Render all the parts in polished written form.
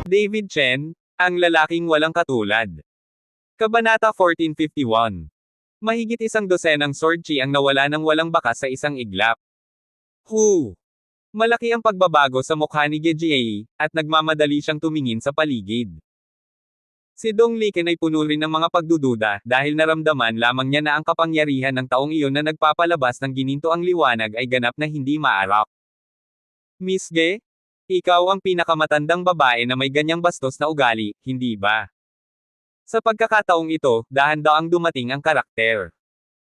David Chen, ang lalaking walang katulad. Kabanata 1451. Mahigit isang dosenang sword chi ang nawala ng walang bakas sa isang iglap. Malaki ang pagbabago sa mukha ni Gejie, at nagmamadali siyang tumingin sa paligid. Si Dong Liken ay puno rin ng mga pagdududa, dahil naramdaman lamang niya na ang kapangyarihan ng taong iyon na nagpapalabas ng gininto ang liwanag ay ganap na hindi maarap. Miss Ge? Ikaw ang pinakamatandang babae na may ganyang bastos na ugali, hindi ba? Sa pagkakataong ito, dahan-daang dumating ang karakter.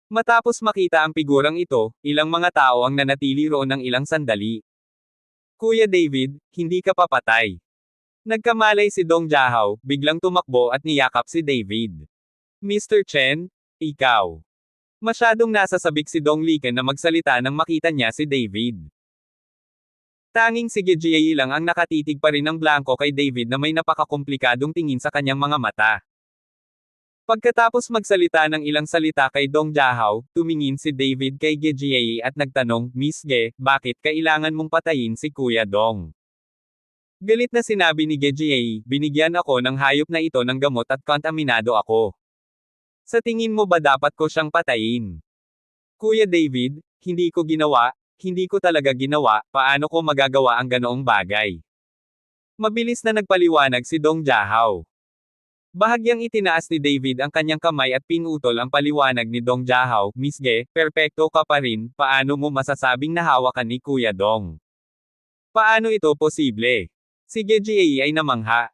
Matapos makita ang figurang ito, ilang mga tao ang nanatili roon ng ilang sandali. Kuya David, hindi ka papatay. Nagkamalay si Dong Jahao, biglang tumakbo at niyakap si David. Mr. Chen, ikaw. Masyadong nasasabik si Dong Liken na magsalita nang makita niya si David. Tanging si Gejie lang ang nakatitig pa rin ng blanko kay David na may napakakomplikadong tingin sa kanyang mga mata. Pagkatapos magsalita ng ilang salita kay Dong Jahao, tumingin si David kay Gejie at nagtanong, Miss Ge, bakit kailangan mong patayin si Kuya Dong? Galit na sinabi ni Gejie, binigyan ako ng hayop na ito ng gamot at kontaminado ako. Sa tingin mo ba dapat ko siyang patayin? Kuya David, hindi ko ginawa, hindi ko talaga ginawa, paano ko magagawa ang ganoong bagay? Mabilis na nagpaliwanag si Dong Jahao. Bahagyang itinaas ni David ang kanyang kamay at pinutol ang paliwanag ni Dong Jahao, Miss Ge, perpekto ka pa rin, paano mo masasabing nahawakan ni Kuya Dong? Paano ito posible? Si Gejie ay namangha.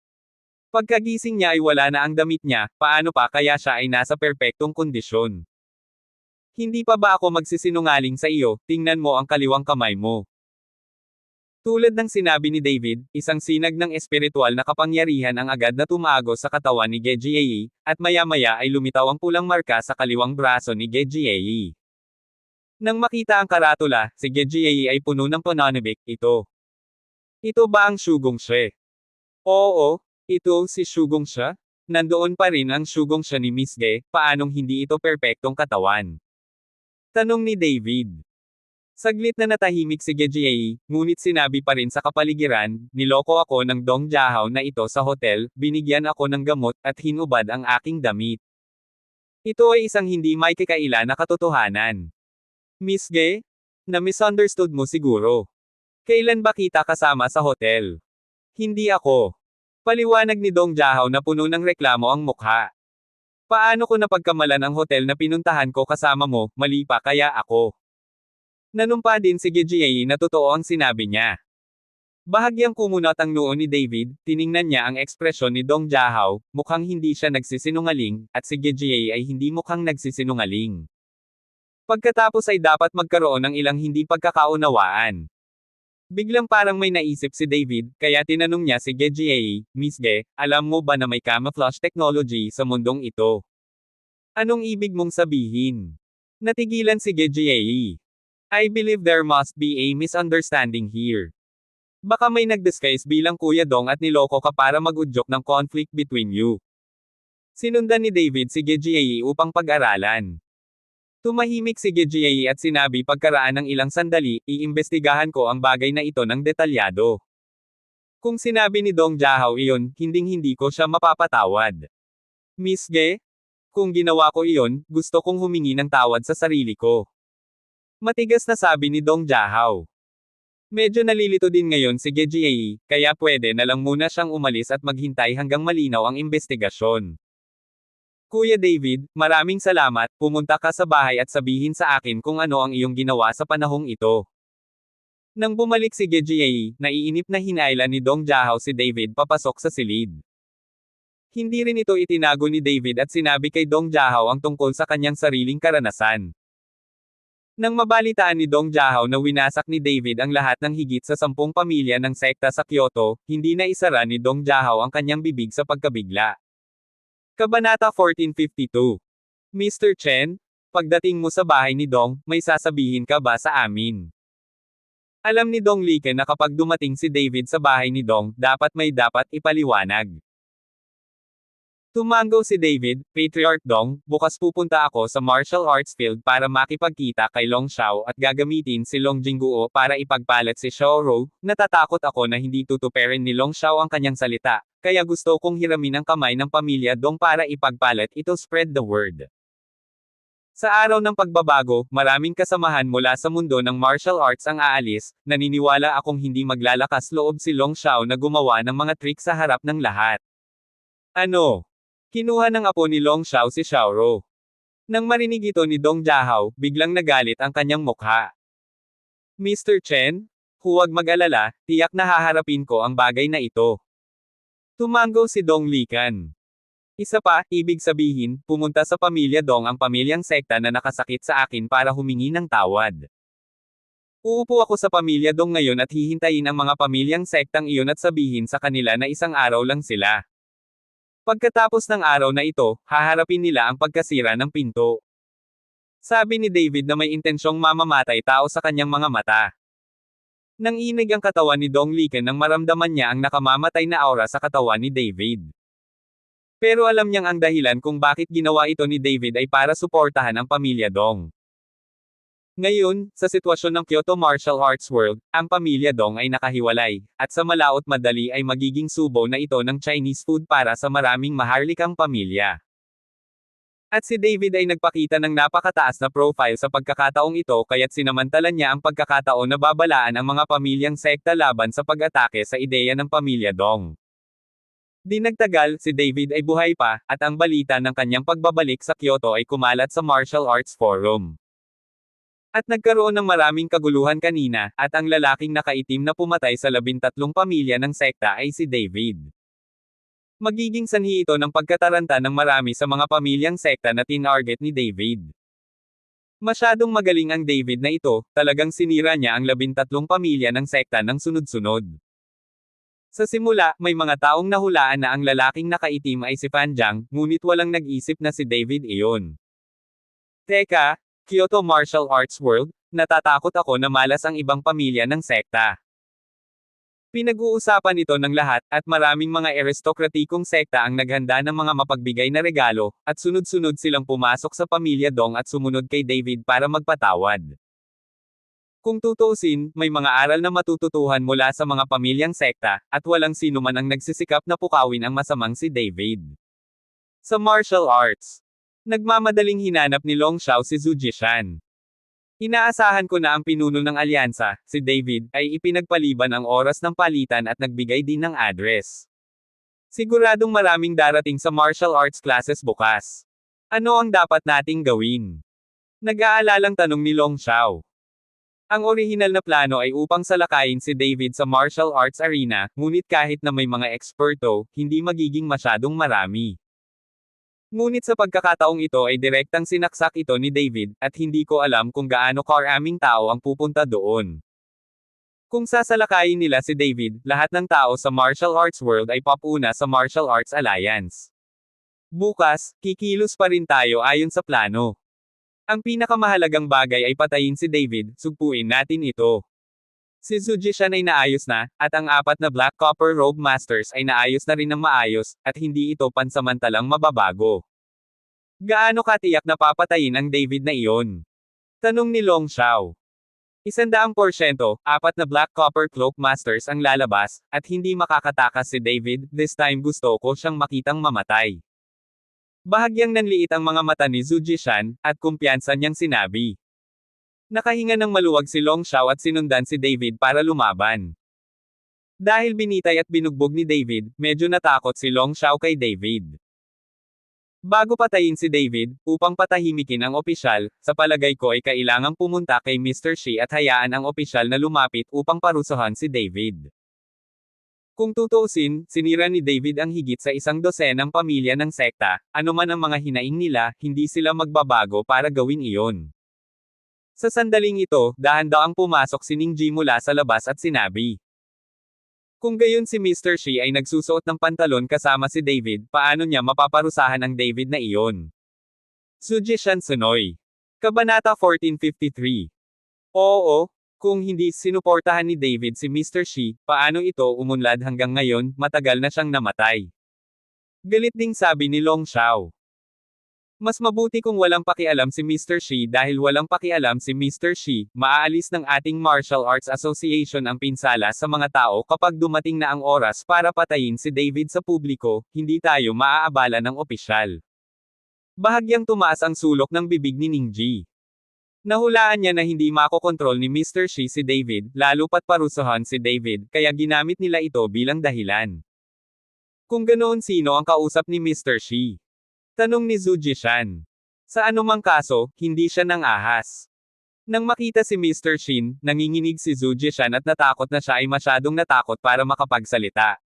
Pagkagising niya ay wala na ang damit niya, paano pa kaya siya ay nasa perpektong kondisyon? Hindi pa ba ako magsisinungaling sa iyo, tingnan mo ang kaliwang kamay mo. Tulad ng sinabi ni David, isang sinag ng espiritual na kapangyarihan ang agad na tumago sa katawan ni Gejie, at maya-maya ay lumitaw ang pulang marka sa kaliwang braso ni Gejie. Nang makita ang karatula, si Gejie ay puno ng pananabik, ito. Ito ba ang Shugong She? Oo, ito si Shugong She? Nandoon pa rin ang Shugong She ni Miss Ge, paanong hindi ito perpektong katawan? Tanong ni David. Saglit na natahimik si Gejie, ngunit sinabi pa rin sa kapaligiran, niloko ako ng Dong Jahao na ito sa hotel, binigyan ako ng gamot, at hinubad ang aking damit. Ito ay isang hindi may kakaila na katotohanan. Miss Ge? Na-misunderstood mo siguro. Kailan ba kita kasama sa hotel? Hindi ako. Paliwanag ni Dong Jahao na puno ng reklamo ang mukha. Paano ko napagkamalan ang hotel na pinuntahan ko kasama mo, mali pa kaya ako? Nanumpa din si Gejie na totoo ang sinabi niya. Bahagyang kumunot ang noo ni David, tiningnan niya ang ekspresyon ni Dong Jahao, mukhang hindi siya nagsisinungaling, at si Gejie ay hindi mukhang nagsisinungaling. Pagkatapos ay dapat magkaroon ng ilang hindi pagkakaunawaan. Biglang parang may naisip si David, kaya tinanong niya si Gejie, Miss Ge, alam mo ba na may camouflage technology sa mundong ito? Anong ibig mong sabihin? Natigilan si Gejie. I believe there must be a misunderstanding here. Baka may nag-disguise bilang Kuya Dong at niloko ka para mag-udyok ng conflict between you. Sinundan ni David si Gejie upang pag-aralan. Tumahimik si Gejie at sinabi pagkaraan ng ilang sandali, iimbestigahan ko ang bagay na ito ng detalyado. Kung sinabi ni Dong Jahao iyon, hinding-hindi ko siya mapapatawad. Miss Ge? Kung ginawa ko iyon, gusto kong humingi ng tawad sa sarili ko. Matigas na sabi ni Dong Jahao. Medyo nalilito din ngayon si Gejie, kaya pwede na lang muna siyang umalis at maghintay hanggang malinaw ang investigasyon. Kuya David, maraming salamat, pumunta ka sa bahay at sabihin sa akin kung ano ang iyong ginawa sa panahong ito. Nang bumalik si Gejie, naiinip na hinailan ni Dong Jahao si David papasok sa silid. Hindi rin ito itinago ni David at sinabi kay Dong Jahao ang tungkol sa kanyang sariling karanasan. Nang mabalitaan ni Dong Jahao na winasak ni David ang lahat ng higit sa 10 pamilya ng sekta sa Kyoto, hindi na isara ni Dong Jahao ang kanyang bibig sa pagkabigla. Kabanata 1452. Mr. Chen, pagdating mo sa bahay ni Dong, may sasabihin ka ba sa amin? Alam ni Dong Liken na kapag dumating si David sa bahay ni Dong, dapat ipaliwanag. Tumango si David, Patriarch Dong, bukas pupunta ako sa martial arts field para makipagkita kay Long Xiao at gagamitin si Long Jingguo para ipagpalit si Xiao Rou. Natatakot ako na hindi tutuperin ni Long Xiao ang kanyang salita, kaya gusto kong hiramin ang kamay ng pamilya Dong para ipagpalit ito spread the word. Sa araw ng pagbabago, maraming kasamahan mula sa mundo ng martial arts ang aalis, naniniwala akong hindi maglalakas loob si Long Xiao na gumawa ng mga trick sa harap ng lahat. Ano? Kinuha ng apo ni Long Xiao si Xiao Rou. Nang marinig ito ni Dong Jiahao, biglang nagalit ang kanyang mukha. Mr. Chen? Huwag mag-alala, tiyak na haharapin ko ang bagay na ito. Tumango si Dong Likan. Isa pa, ibig sabihin, pumunta sa pamilya Dong ang pamilyang sekta na nakasakit sa akin para humingi ng tawad. Uupo ako sa pamilya Dong ngayon at hihintayin ang mga pamilyang sektang iyon at sabihin sa kanila na isang araw lang sila. Pagkatapos ng araw na ito, haharapin nila ang pagkasira ng pinto. Sabi ni David na may intensyong mamamatay tao sa kanyang mga mata. Nang inig ang katawan ni Dong Liken nang maramdaman niya ang nakamamatay na aura sa katawan ni David. Pero alam niyang ang dahilan kung bakit ginawa ito ni David ay para suportahan ang pamilya Dong. Ngayon, sa sitwasyon ng Kyoto Martial Arts World, ang pamilya Dong ay nakahiwalay, at sa malaot madali ay magiging subo na ito ng Chinese food para sa maraming maharlikang pamilya. At si David ay nagpakita ng napakataas na profile sa pagkakataong ito kaya't sinamantala niya ang pagkakataon na babalaan ang mga pamilyang sekta laban sa pag-atake sa ideya ng pamilya Dong. Di nagtagal, si David ay buhay pa, at ang balita ng kanyang pagbabalik sa Kyoto ay kumalat sa Martial Arts Forum. At nagkaroon ng maraming kaguluhan kanina, at ang lalaking nakaitim na pumatay sa 13 pamilya ng sekta ay si David. Magiging sanhi ito ng pagkataranta ng marami sa mga pamilyang sekta na tinarget ni David. Masyadong magaling ang David na ito, talagang sinira niya ang 13 pamilya ng sekta ng sunod-sunod. Sa simula, may mga taong nahulaan na ang lalaking nakaitim ay si Fan Jiang, ngunit walang nag-isip na si David iyon. Teka, Kyoto Martial Arts World, natatakot ako na malas ang ibang pamilya ng sekta. Pinag-uusapan ito ng lahat, at maraming mga aristokratikong sekta ang naghanda ng mga mapagbigay na regalo, at sunod-sunod silang pumasok sa pamilya Dong at sumunod kay David para magpatawad. Kung tutuusin, may mga aral na matututuhan mula sa mga pamilyang sekta, at walang sino man ang nagsisikap na pukawin ang masamang si David. Sa martial arts, nagmamadaling hinanap ni Long Xiao si Zhu Jishan. Inaasahan ko na ang pinuno ng alyansa, si David, ay ipinagpaliban ang oras ng palitan at nagbigay din ng address. Siguradong maraming darating sa martial arts classes bukas. Ano ang dapat nating gawin? Nag-aalalang tanong ni Long Xiao. Ang orihinal na plano ay upang salakayin si David sa martial arts arena, ngunit kahit na may mga eksperto, hindi magiging masyadong marami. Ngunit sa pagkakataong ito ay direktang sinaksak ito ni David, at hindi ko alam kung gaano karaming tao ang pupunta doon. Kung sasalakayin nila si David, lahat ng tao sa martial arts world ay papuna sa Martial Arts Alliance. Bukas, kikilos pa rin tayo ayon sa plano. Ang pinakamahalagang bagay ay patayin si David, sugpuin natin ito. Si Zhu Jishan ay naayos na, at ang 4 na Black Copper Robe Masters ay naayos na rin ng maayos, at hindi ito pansamantalang mababago. Gaano katiyak na papatayin ang David na iyon? Tanong ni Long Xiao. 100%, 4 na Black Copper Cloak Masters ang lalabas, at hindi makakatakas si David, this time gusto ko siyang makitang mamatay. Bahagyang nanliit ang mga mata ni Zhu Jishan, at kumpiyansa niyang sinabi. Nakahinga ng maluwag si Long Xiao at sinundan si David para lumaban. Dahil binitay at binugbog ni David, medyo natakot si Long Xiao kay David. Bago patayin si David, upang patahimikin ang opisyal, sa palagay ko ay kailangang pumunta kay Mr. Shi at hayaan ang opisyal na lumapit upang parusahan si David. Kung tutuusin, sinira ni David ang higit sa 12 pamilya ng sekta, anuman ang mga hinaing nila, hindi sila magbabago para gawin iyon. Sa sandaling ito, dahan-daang pumasok si Ning Ji mula sa labas at sinabi. Kung gayon si Mr. Shi ay nagsusuot ng pantalon kasama si David, paano niya mapaparusahan ang David na iyon? Zhu Jishan Sunoy. Kabanata 1453. Oo, kung hindi sinuportahan ni David si Mr. Shi, paano ito umunlad hanggang ngayon, matagal na siyang namatay. Galit ding sabi ni Long Xiao. Mas mabuti kung walang pakialam si Mr. Shi dahil walang pakialam si Mr. Shi, maaalis ng ating Martial Arts Association ang pinsala sa mga tao kapag dumating na ang oras para patayin si David sa publiko, hindi tayo maaabala ng opisyal. Bahagyang tumaas ang sulok ng bibig ni Ningji. Nahulaan niya na hindi makokontrol ni Mr. Shi si David, lalo pat parusahan si David, kaya ginamit nila ito bilang dahilan. Kung ganoon sino ang kausap ni Mr. Shi? Tanong ni Zhu Jishan. Sa anumang kaso, hindi siya nang ahas. Nang makita si Mr. Shin, nanginginig si Zhu Jishan at natakot na siya ay masyadong natakot para makapagsalita.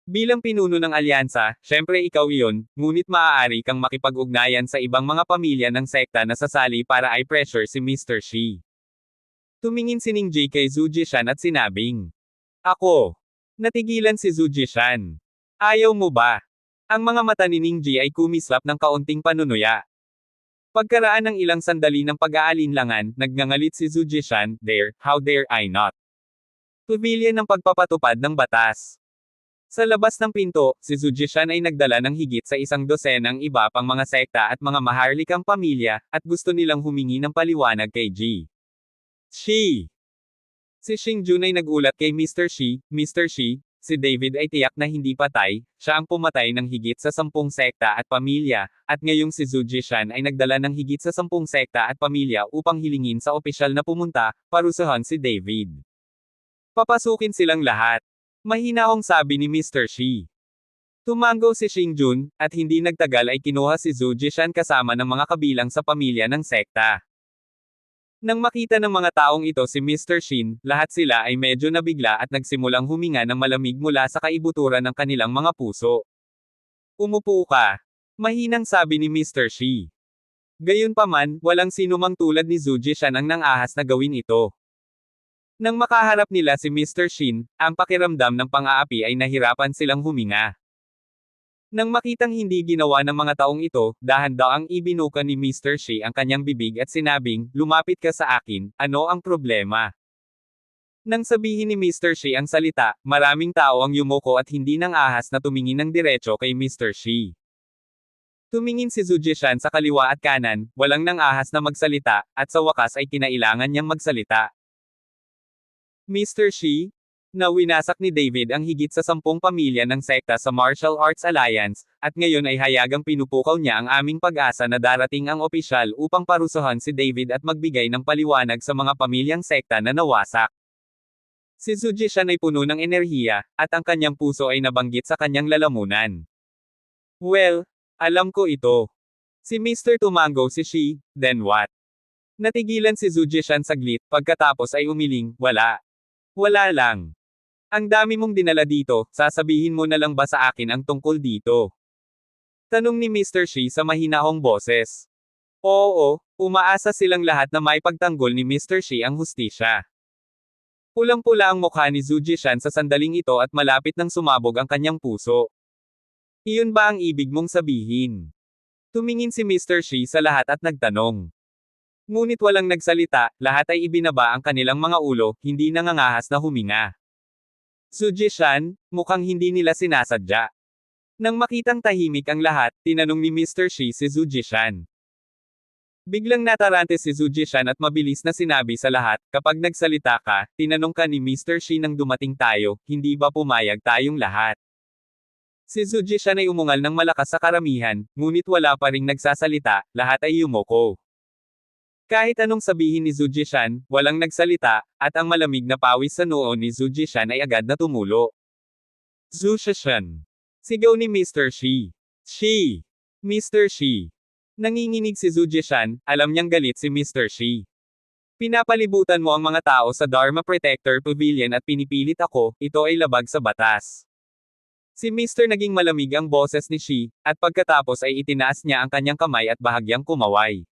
Bilang pinuno ng alyansa, syempre ikaw iyon, ngunit maaari kang makipag-ugnayan sa ibang mga pamilya ng sekta na sasali para i-pressure si Mr. Shi. Tumingin si Ningji kay Zhu Jishan at sinabing, Ako. Natigilan si Zhu Jishan. Ayaw mo ba? Ang mga mata ni Ningji ay kumislap ng kaunting panunuya. Pagkaraan ng ilang sandali ng pag-aalinlangan, nagngangalit si Zhu Jishan, how dare I not? Pumilya ng pagpapatupad ng batas. Sa labas ng pinto, si Zhu Jishan ay nagdala ng higit sa 100 iba pang mga sekta at mga maharlikang pamilya, at gusto nilang humingi ng paliwanag kay Ji. Shi! Si Xingjun ay nagulat kay Mr. Shi, Mr. Shi, si David ay tiyak na hindi patay, siya ang pumatay ng higit sa 10 sekta at pamilya, at ngayong si Zhu Jishan ay nagdala ng higit sa 10 sekta at pamilya upang hilingin sa opisyal na pumunta, parusahan si David. Papasukin silang lahat. Mahinahong sabi ni Mr. Shi. Tumango si Xingjun, at hindi nagtagal ay kinuha si Zhu Jishan kasama ng mga kabilang sa pamilya ng sekta. Nang makita ng mga taong ito si Mr. Shin, lahat sila ay medyo nabigla at nagsimulang huminga ng malamig mula sa kaibuturan ng kanilang mga puso. Umupo ka. Mahinang sabi ni Mr. Shi. Gayunpaman, walang sinumang tulad ni Zhu Jishan ang nang-ahas na gawin ito. Nang makaharap nila si Mr. Shin, ang pakiramdam ng pang-aapi ay nahirapan silang huminga. Nang makitang hindi ginawa ng mga taong ito, dahan-daang ibinuka ni Mr. Shi ang kanyang bibig at sinabing, lumapit ka sa akin, ano ang problema? Nang sabihin ni Mr. Shi ang salita, maraming tao ang yumuko at hindi nang ahas na tumingin ng diretso kay Mr. Shi. Tumingin si Zhu Jishan sa kaliwa at kanan, walang nang ahas na magsalita, at sa wakas ay kinailangan niyang magsalita. Mr. Shi, na winasak ni David ang higit sa 10 pamilya ng sekta sa Martial Arts Alliance, at ngayon ay hayagang pinupukaw niya ang aming pag-asa na darating ang opisyal upang parusahan si David at magbigay ng paliwanag sa mga pamilyang sekta na nawasak. Si Zhu Jishan ay puno ng enerhiya, at ang kanyang puso ay nabanggit sa kanyang lalamunan. Well, alam ko ito. Si Mr. Tumango si Shi, then what? Natigilan si Zhu Jishan saglit, pagkatapos ay umiling, wala. Wala lang. Ang dami mong dinala dito, sasabihin mo na lang ba sa akin ang tungkol dito? Tanong ni Mr. Shi sa mahinahong boses. Oo, umaasa silang lahat na may pagtanggol ni Mr. Shi ang hustisya. Pulang-pula ang mukha ni Zhu Jishan sa sandaling ito at malapit nang sumabog ang kanyang puso. Iyon ba ang ibig mong sabihin? Tumingin si Mr. Shi sa lahat at nagtanong. Ngunit walang nagsalita, lahat ay ibinaba ang kanilang mga ulo, hindi nangangahas na huminga. Zhu Jishan, mukhang hindi nila sinasadya. Nang makitang tahimik ang lahat, tinanong ni Mr. Shi si Zhu Jishan. Biglang natarante si Zhu Jishan at mabilis na sinabi sa lahat, kapag nagsalita ka, tinanong ka ni Mr. Shi nang dumating tayo, hindi ba pumayag tayong lahat? Si Zhu Jishan ay umungal ng malakas sa karamihan, ngunit wala pa ring nagsasalita, lahat ay yumuko. Kahit anong sabihin ni Zhu Jishan, walang nagsalita, at ang malamig na pawis sa noo ni Zhu Jishan ay agad na tumulo. Zhu Jishan. Sigaw ni Mr. Shi. Shi! Mr. Shi! Nanginginig si Zhu Jishan, alam niyang galit si Mr. Shi. Pinapalibutan mo ang mga tao sa Dharma Protector Pavilion at pinipilit ako, ito ay labag sa batas. Si Mr. naging malamig ang boses ni Shi, at pagkatapos ay itinaas niya ang kanyang kamay at bahagyang kumaway.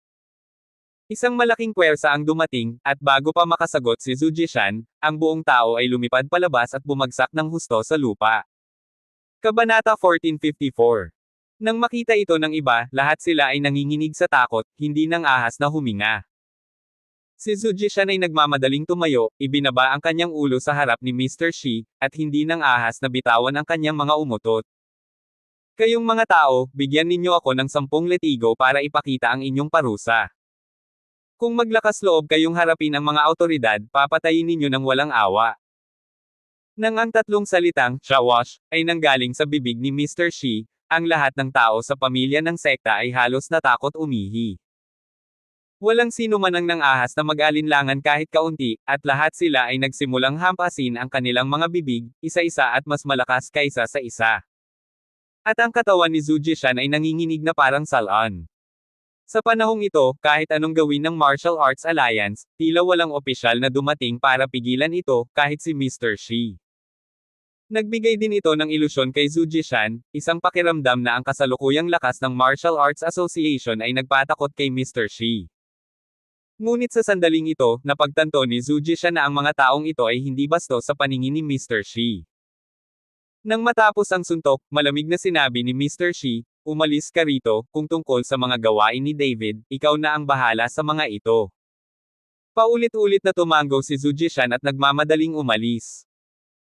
Isang malaking puwersa ang dumating, at bago pa makasagot si Zhu Jishan, ang buong tao ay lumipad palabas at bumagsak ng husto sa lupa. Kabanata 1454. Nang makita ito ng iba, lahat sila ay nanginginig sa takot, hindi nang ahas na huminga. Si Zhu Jishan ay nagmamadaling tumayo, ibinaba ang kanyang ulo sa harap ni Mr. Shi, at hindi nang ahas na bitawan ang kanyang mga umutot. Kayong mga tao, bigyan ninyo ako ng 10 letigo para ipakita ang inyong parusa. Kung maglakas loob kayong harapin ang mga awtoridad, papatayin ninyo ng walang awa. Nang ang tatlong salitang, "Shawash," ay nanggaling sa bibig ni Mr. Shi, ang lahat ng tao sa pamilya ng sekta ay halos natakot umihi. Walang sino man ang nang-ahas na mag-alinlangan kahit kaunti, at lahat sila ay nagsimulang hampasin ang kanilang mga bibig, isa-isa at mas malakas kaysa sa isa. At ang katawan ni Zhu Jishan ay nanginginig na parang salon. Sa panahong ito, kahit anong gawin ng Martial Arts Alliance, tila walang opisyal na dumating para pigilan ito, kahit si Mr. Shi. Nagbigay din ito ng ilusyon kay Zhu Jishan, isang pakiramdam na ang kasalukuyang lakas ng Martial Arts Association ay nagpatakot kay Mr. Shi. Ngunit sa sandaling ito, napagtanto ni Zhu Jishan na ang mga taong ito ay hindi bastos sa paningin ni Mr. Shi. Nang matapos ang suntok, malamig na sinabi ni Mr. Shi, "Umalis ka rito, kung tungkol sa mga gawain ni David, ikaw na ang bahala sa mga ito." Paulit-ulit na tumango si Zhu Jishan at nagmamadaling umalis.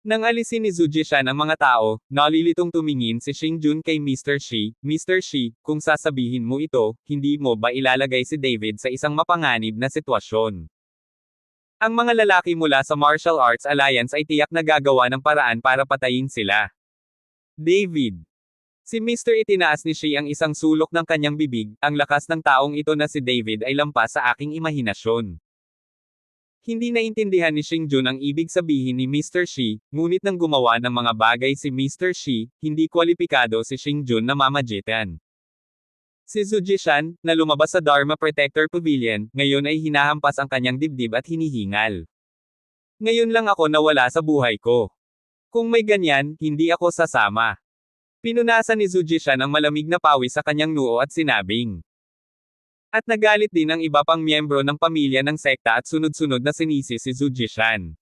Nang alisin ni Zhu Jishan ang mga tao, nalilitong tumingin si Xingjun kay Mr. Shi, "Mr. Shi, kung sasabihin mo ito, hindi mo ba ilalagay si David sa isang mapanganib na sitwasyon?" Ang mga lalaki mula sa Martial Arts Alliance ay tiyak na gagawa ng paraan para patayin sila. David. Si Mr. Itinaas ni Shi ang isang sulok ng kanyang bibig, ang lakas ng taong ito na si David ay lampas sa aking imahinasyon. Hindi naintindihan ni Xingjun ang ibig sabihin ni Mr. Shi, ngunit nang gumawa ng mga bagay si Mr. Shi, hindi kwalipikado si Xingjun na mamagitan. Si Zhu Jishan, na lumabas sa Dharma Protector Pavilion, ngayon ay hinahampas ang kanyang dibdib at hinihingal. Ngayon lang ako nawala sa buhay ko. Kung may ganyan, hindi ako sasama. Pinunasan ni Zhu Jishan ang malamig na pawis sa kanyang noo at sinabing. At nagalit din ang iba pang miyembro ng pamilya ng sekta at sunod-sunod na sinisi si Zhu Jishan.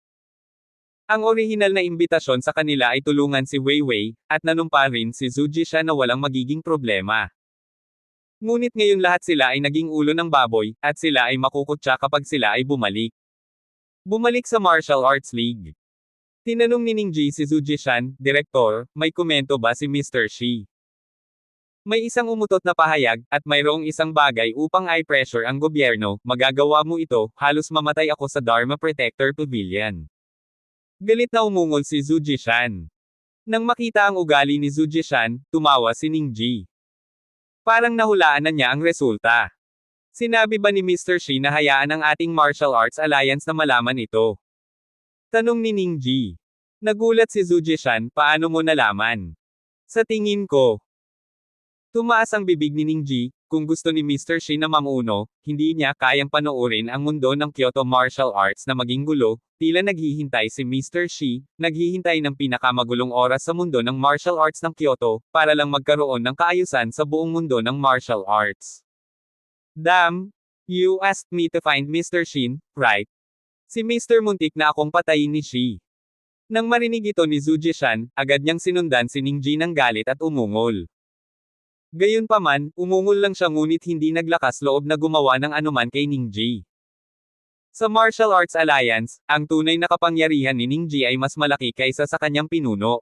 Ang orihinal na imbitasyon sa kanila ay tulungan si Wei Wei, at nanumpa rin si Zhu Jishan na walang magiging problema. Ngunit ngayon lahat sila ay naging ulo ng baboy, at sila ay makukutya kapag sila ay bumalik. Bumalik sa Martial Arts League. Tinanong ni Ningji si Zhu Jishan, "Direktor, may komento ba si Mr. Shi?" May isang umutot na pahayag, at mayroong isang bagay upang i-pressure ang gobyerno, "Magagawa mo ito, halos mamatay ako sa Dharma Protector Pavilion." Galit na umungol si Zhu Jishan. Nang makita ang ugali ni Zhu Jishan, tumawa si Ningji. Parang nahulaan na niya ang resulta. Sinabi ba ni Mr. Shi na hayaan ang ating Martial Arts Alliance na malaman ito? Tanong ni Ningji. Nagulat si Zhu Jishan, "Paano mo nalaman?" Sa tingin ko. Tumaas ang bibig ni Ningji, kung gusto ni Mr. Shi na mamuno, hindi niya kayang panoorin ang mundo ng Kyoto Martial Arts na maging gulo, tila naghihintay si Mr. Shi, naghihintay ng pinakamagulong oras sa mundo ng martial arts ng Kyoto, para lang magkaroon ng kaayusan sa buong mundo ng martial arts. Damn! You asked me to find Mr. Shin, right? Si Mr. Muntik na akong patayin ni Shi. Nang marinig ito ni Zhu Jishan, agad niyang sinundan si Ningji ng galit at umungol. Gayunpaman, umungol lang siya ngunit hindi naglakas loob na gumawa ng anuman kay Ningji. Sa Martial Arts Alliance, ang tunay na kapangyarihan ni Ningji ay mas malaki kaysa sa kanyang pinuno.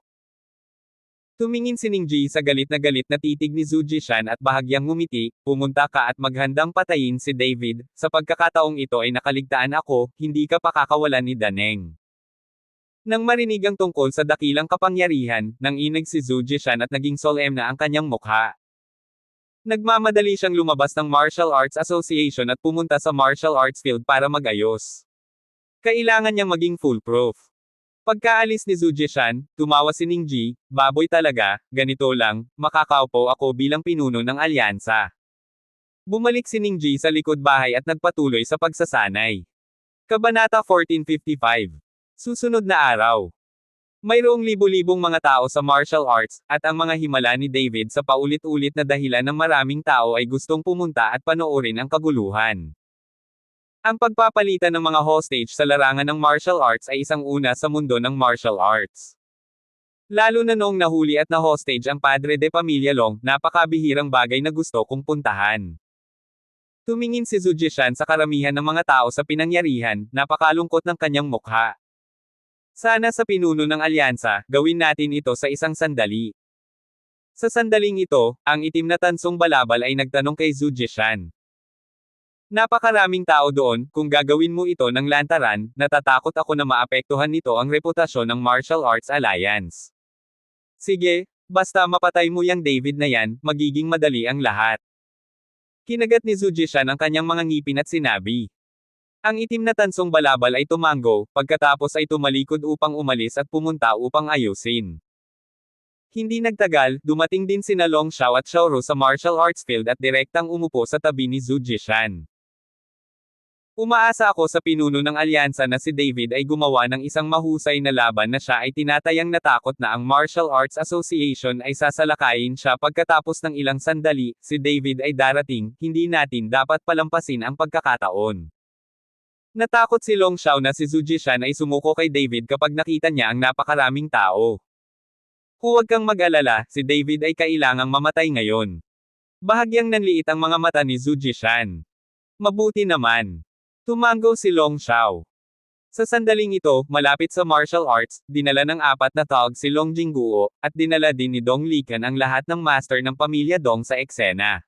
Tumingin si Ningji sa galit na titig ni Zhu Jishan at bahagyang ngumiti, "Pumunta ka at maghandang patayin si David, sa pagkakataong ito ay nakaligtaan ako, hindi ka pakakawalan ni Daneng." Nang marinig ang tungkol sa dakilang kapangyarihan, nanginig si Zhu Jishan at naging solemn na ang kanyang mukha. Nagmamadali siyang lumabas ng Martial Arts Association at pumunta sa martial arts field para mag-ayos. Kailangan niyang maging foolproof. Pagkaalis ni Zhu Jishan, tumawa si Ningji, "Baboy talaga, ganito lang, makakaupo ako bilang pinuno ng alyansa." Bumalik si Ningji sa likod bahay at nagpatuloy sa pagsasanay. Kabanata 1455. Susunod na araw. Mayroong libo-libong mga tao sa martial arts, at ang mga himala ni David sa paulit-ulit na dahilan ng maraming tao ay gustong pumunta at panoorin ang kaguluhan. Ang pagpapalitan ng mga hostage sa larangan ng martial arts ay isang una sa mundo ng martial arts. Lalo na noong nahuli at na-hostage ang Padre de Pamilya Long, napakabihirang bagay na gusto kong puntahan. Tumingin si Zhu Jishan sa karamihan ng mga tao sa pinangyarihan, napakalungkot ng kanyang mukha. Sana sa pinuno ng alyansa, gawin natin ito sa isang sandali. Sa sandaling ito, ang itim na tansong balabal ay nagtanong kay Zhu Jishan. Napakaraming tao doon, kung gagawin mo ito ng lantaran, natatakot ako na maapektuhan nito ang reputasyon ng Martial Arts Alliance. Sige, basta mapatay mo yang David na yan, magiging madali ang lahat. Kinagat ni Zhu Jishan ang kanyang mga ngipin at sinabi. Ang itim na tansong balabal ay tumango, pagkatapos ay tumalikod upang umalis at pumunta upang ayusin. Hindi nagtagal, dumating din sina Long Xiao at Xiaoro sa martial arts field at direktang umupo sa tabi ni Zhu Jishan. Umaasa ako sa pinuno ng alyansa na si David ay gumawa ng isang mahusay na laban na siya ay tinatayang natakot na ang Martial Arts Association ay sasalakayin siya pagkatapos ng ilang sandali, si David ay darating, hindi natin dapat palampasin ang pagkakataon. Natakot si Long Xiao na si Zhu Jishan ay sumuko kay David kapag nakita niya ang napakaraming tao. Huwag kang mag-alala, si David ay kailangang mamatay ngayon. Bahagyang nanliit ang mga mata ni Zhu Jishan. Mabuti naman. Tumango si Long Xiao. Sa sandaling ito, malapit sa martial arts, dinala ng 4 na tog si Long Jingguo, at dinala din ni Dong Likan ang lahat ng master ng pamilya Dong sa eksena.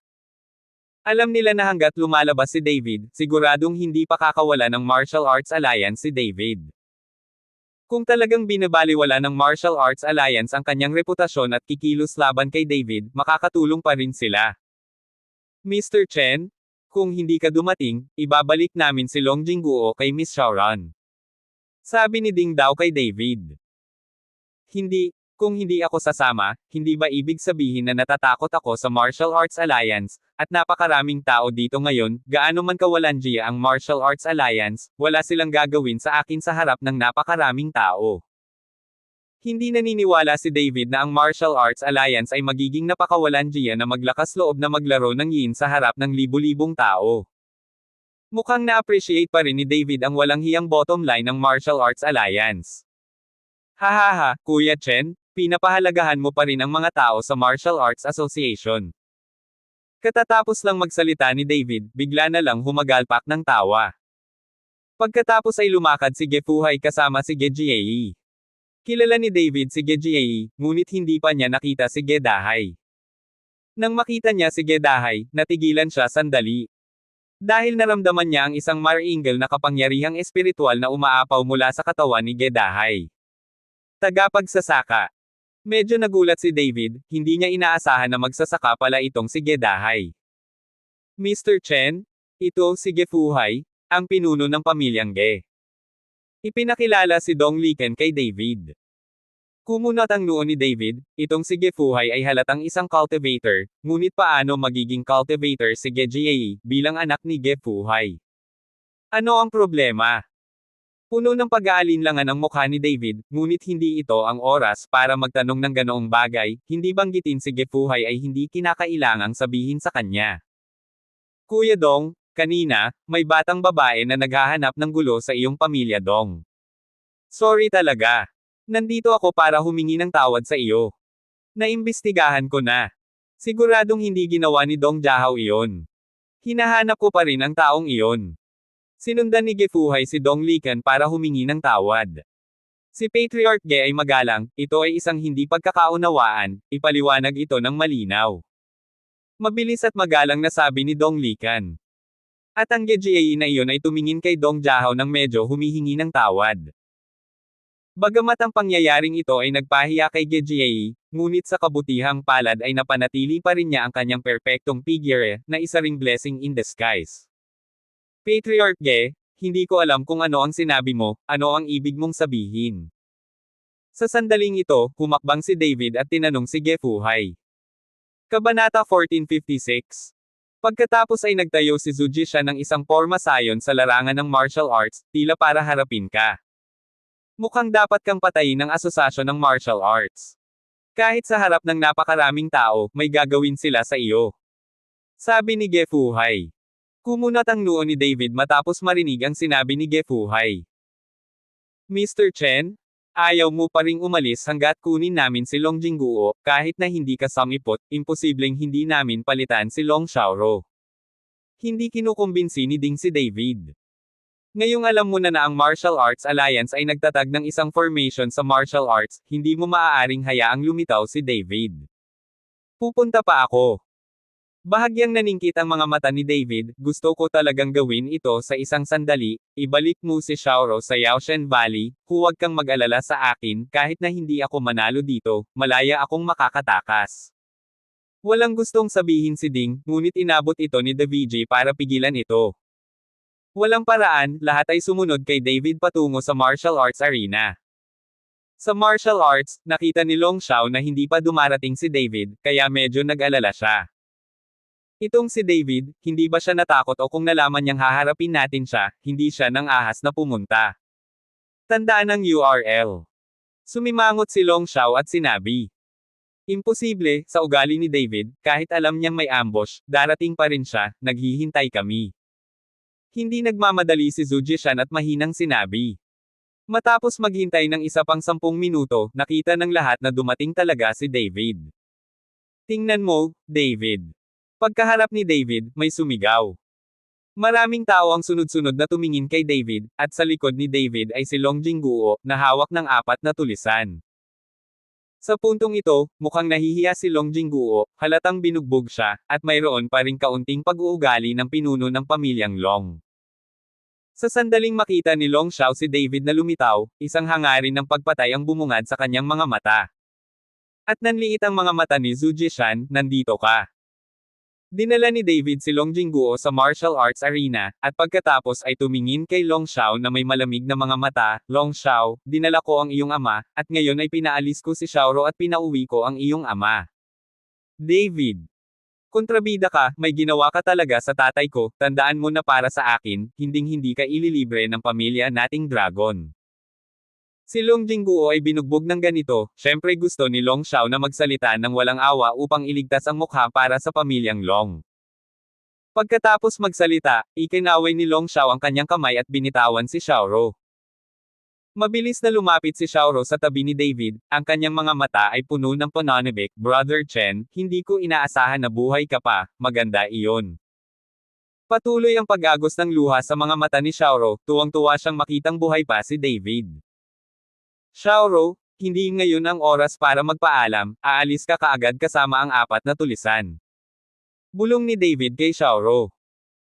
Alam nila na hanggat lumalabas si David, siguradong hindi pa kakawala ng Martial Arts Alliance si David. Kung talagang binabaliwala ng Martial Arts Alliance ang kanyang reputasyon at kikilos laban kay David, makakatulong pa rin sila. Mr. Chen, kung hindi ka dumating, ibabalik namin si Long Jingguo kay Miss Xiaoran. Sabi ni Ding Dao kay David. Hindi, kung hindi ako sasama, hindi ba ibig sabihin na natatakot ako sa Martial Arts Alliance, at napakaraming tao dito ngayon, gaano man kawalanjiya ang Martial Arts Alliance, wala silang gagawin sa akin sa harap ng napakaraming tao. Hindi naniniwala si David na ang Martial Arts Alliance ay magiging napakawalanjiya na maglakas loob na maglaro ng yin sa harap ng libu-libong tao. Mukhang na-appreciate pa rin ni David ang walang hiyang bottom line ng Martial Arts Alliance. Hahaha, Kuya Chen, pinapahalagahan mo pa rin ang mga tao sa Martial Arts Association. Katatapos lang magsalita ni David, bigla na lang humagalpak ng tawa. Pagkatapos ay lumakad si Gefuhai kasama si Gejiei. Kilala ni David si Gejiei, ngunit hindi pa niya nakita si Gedahay. Nang makita niya si Gedahay, natigilan siya sandali. Dahil naramdaman niya ang isang maringal na kapangyarihang espiritual na umaapaw mula sa katawan ni Gedahay. Tagapagsasaka. Medyo nagulat si David, hindi niya inaasahan na magsasaka pala itong si Gedahay. Mr. Chen, ito si Gefuhai, ang pinuno ng pamilyang Ge. Ipinakilala si Dong Likan kay David. Kumunot ang noo ni David, itong si Gefuhai ay halatang isang cultivator, ngunit paano magiging cultivator si Gejiei, bilang anak ni Gefuhai? Ano ang problema? Puno ng pag-aalinlangan ang mukha ni David, ngunit hindi ito ang oras para magtanong ng ganoong bagay, hindi banggitin si Gefuhai ay hindi kinakailangang sabihin sa kanya. Kuya Dong, kanina, may batang babae na naghahanap ng gulo sa iyong pamilya Dong. Sorry talaga. Nandito ako para humingi ng tawad sa iyo. Naimbestigahan ko na. Siguradong hindi ginawa ni Dong Jiahao iyon. Hinahanap ko pa rin ang taong iyon. Sinundan ni Gefuhai si Dong Likan para humingi ng tawad. Si Patriarch Ge ay magalang, ito ay isang hindi pagkakaunawaan, ipaliwanag ito ng malinaw. Mabilis at magalang na sabi ni Dong Likan. At ang Gejiei na iyon ay tumingin kay Dong Jiahao ng medyo humihingi ng tawad. Bagamat ang pangyayaring ito ay nagpahiya kay Gejiei, ngunit sa kabutihang palad ay napanatili pa rin niya ang kanyang perpektong figure, na isa ring blessing in disguise. Patriarch Ge, hindi ko alam kung ano ang sinabi mo, ano ang ibig mong sabihin. Sa sandaling ito, humakbang si David at tinanong si Gefuhai. Kabanata 1456. Pagkatapos ay nagtayo si Zhu Jishan ng isang porma sayon sa larangan ng martial arts, tila para harapin ka. Mukhang dapat kang patayin ng asosasyon ng martial arts. Kahit sa harap ng napakaraming tao, may gagawin sila sa iyo. Sabi ni Gefuhai. Kumunat ang noo ni David matapos marinig ang sinabi ni Gefuhai. Mr. Chen, ayaw mo pa ring umalis hanggat kunin namin si Long Jingguo, kahit na hindi ka samipot, imposibleng hindi namin palitan si Long Xiaoro. Hindi kinukumbinsi ni Ding si David. Ngayong alam mo na ang Martial Arts Alliance ay nagtatag ng isang formation sa martial arts, hindi mo maaaring hayaang lumitaw si David. Pupunta pa ako. Bahagyang naningkit ang mga mata ni David, gusto ko talagang gawin ito sa isang sandali, ibalik mo si Xiaoro sa Yaoshan Valley, huwag kang mag-alala sa akin, kahit na hindi ako manalo dito, malaya akong makakatakas. Walang gustong sabihin si Ding, ngunit inabot ito ni The VJ para pigilan ito. Walang paraan, lahat ay sumunod kay David patungo sa martial arts arena. Sa martial arts, nakita ni Long Xiao na hindi pa dumarating si David, kaya medyo nag-alala siya. Itong si David, hindi ba siya natakot o kung nalaman niyang haharapin natin siya, hindi siya nang ahas na pumunta. Tandaan ang URL. Sumimangot si Long Xiao at sinabi. Imposible, sa ugali ni David, kahit alam niyang may ambush, darating pa rin siya, naghihintay kami. Hindi nagmamadali si Zhu Jishan at mahinang sinabi. Matapos maghintay ng isa pang 10 minuto, nakita ng lahat na dumating talaga si David. Tingnan mo, David. Pagkaharap ni David, may sumigaw. Maraming tao ang sunod-sunod na tumingin kay David, at sa likod ni David ay si Long Jingguo, na hawak ng 4 na tulisan. Sa puntong ito, mukhang nahihiya si Long Jingguo, halatang binugbog siya, at mayroon pa ring kaunting pag-uugali ng pinuno ng pamilyang Long. Sa sandaling makita ni Long Xiao si David na lumitaw, isang hangarin ng pagpatay ang bumungad sa kanyang mga mata. At nanliit ang mga mata ni Zhu Jishan, nandito ka. Dinala ni David si Long Jingguo sa martial arts arena, at pagkatapos ay tumingin kay Long Xiao na may malamig na mga mata, Long Xiao, dinala ko ang iyong ama, at ngayon ay pinaalis ko si Xiaoro at pinauwi ko ang iyong ama. David. Kontrabida ka, may ginawa ka talaga sa tatay ko, tandaan mo na para sa akin, hinding-hindi ka ililibre ng pamilya nating dragon. Si Long Jingguo ay binugbog ng ganito, syempre gusto ni Long Xiao na magsalita ng walang awa upang iligtas ang mukha para sa pamilyang Long. Pagkatapos magsalita, ikinaway ni Long Xiao ang kanyang kamay at binitawan si Xiaoro. Mabilis na lumapit si Xiaoro sa tabi ni David, ang kanyang mga mata ay puno ng pananabik, Brother Chen, hindi ko inaasahan na buhay ka pa, maganda iyon. Patuloy ang pag-agos ng luha sa mga mata ni Xiaoro, tuwang-tuwa siyang makitang buhay pa si David. Xiaoro, hindi ngayon ang oras para magpaalam, aalis ka kaagad kasama ang 4 na tulisan. Bulong ni David kay Xiaoro.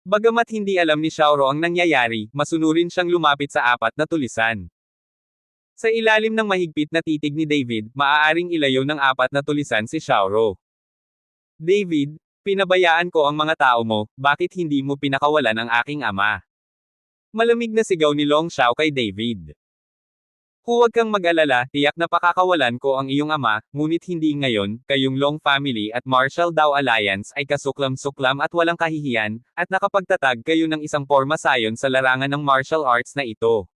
Bagamat hindi alam ni Xiaoro ang nangyayari, masunurin siyang lumapit sa 4 na tulisan. Sa ilalim ng mahigpit na titig ni David, maaaring ilayo ng 4 na tulisan si Xiaoro. David, pinabayaan ko ang mga tao mo, bakit hindi mo pinakawalan ang aking ama? Malamig na sigaw ni Long Xiao kay David. Huwag kang mag-alala, tiyak na pakakawalan ko ang iyong ama, ngunit hindi ngayon, kayong Long family at Martial Dao Alliance ay kasuklam-suklam at walang kahihiyan, at nakapagtatag kayo ng isang porma sayon sa larangan ng martial arts na ito.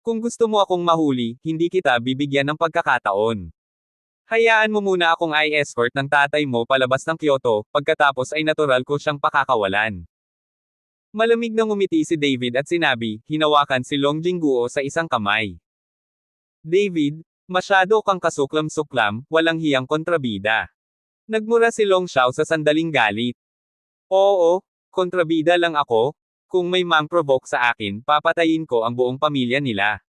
Kung gusto mo akong mahuli, hindi kita bibigyan ng pagkakataon. Hayaan mo muna akong i-escort ng tatay mo palabas ng Kyoto, pagkatapos ay natural ko siyang pakakawalan. Malamig na ngumiti si David at sinabi, hinawakan si Long Jingguo sa isang kamay. David, masyado kang kasuklam-suklam, walang hiyang kontrabida. Nagmura si Long Xiao sa sandaling galit. Oo, kontrabida lang ako. Kung may mang-provoke sa akin, papatayin ko ang buong pamilya nila.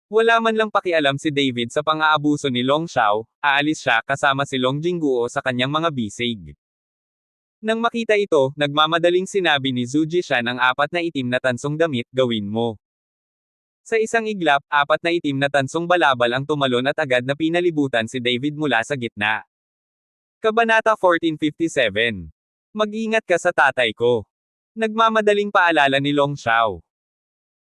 Wala man lang pakialam si David sa pang-aabuso ni Long Xiao, aalis siya kasama si Long Jingguo sa kanyang mga bisig. Nang makita ito, nagmamadaling sinabi ni Zhu Jishan ang 4 na itim na tansong damit, gawin mo. Sa isang iglap, 4 na itim na tansong balabal ang tumalon at agad na pinalibutan si David mula sa gitna. Kabanata 1457. Mag-ingat ka sa tatay ko. Nagmamadaling paalala ni Long Xiao.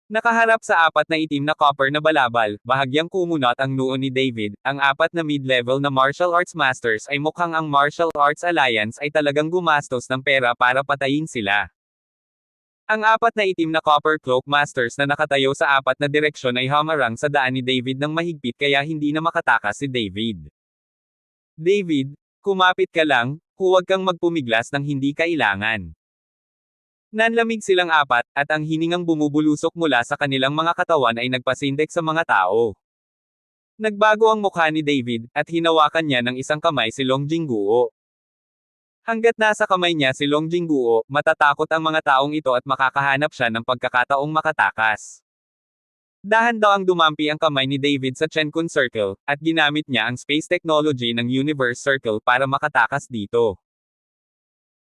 Nakaharap sa 4 na itim na copper na balabal, bahagyang kumunot ang noo ni David, ang 4 na mid-level na martial arts masters ay mukhang ang Martial Arts Alliance ay talagang gumastos ng pera para patayin sila. Ang 4 na itim na Copper Cloak Masters na nakatayo sa 4 na direksyon ay hamarang sa daan ni David ng mahigpit kaya hindi na makatakas si David. David, kumapit ka lang, huwag kang magpumiglas ng hindi kailangan. Nanlamig silang 4, at ang hiningang bumubulusok mula sa kanilang mga katawan ay nagpasindek sa mga tao. Nagbago ang mukha ni David, at hinawakan niya ng isang kamay si Long Jingguo. Hanggat nasa kamay niya si Long Jingguo, matatakot ang mga taong ito at makakahanap siya ng pagkakataong makatakas. Dahan daw ang dumampi ang kamay ni David sa Chenkun Circle, at ginamit niya ang space technology ng Universe Circle para makatakas dito.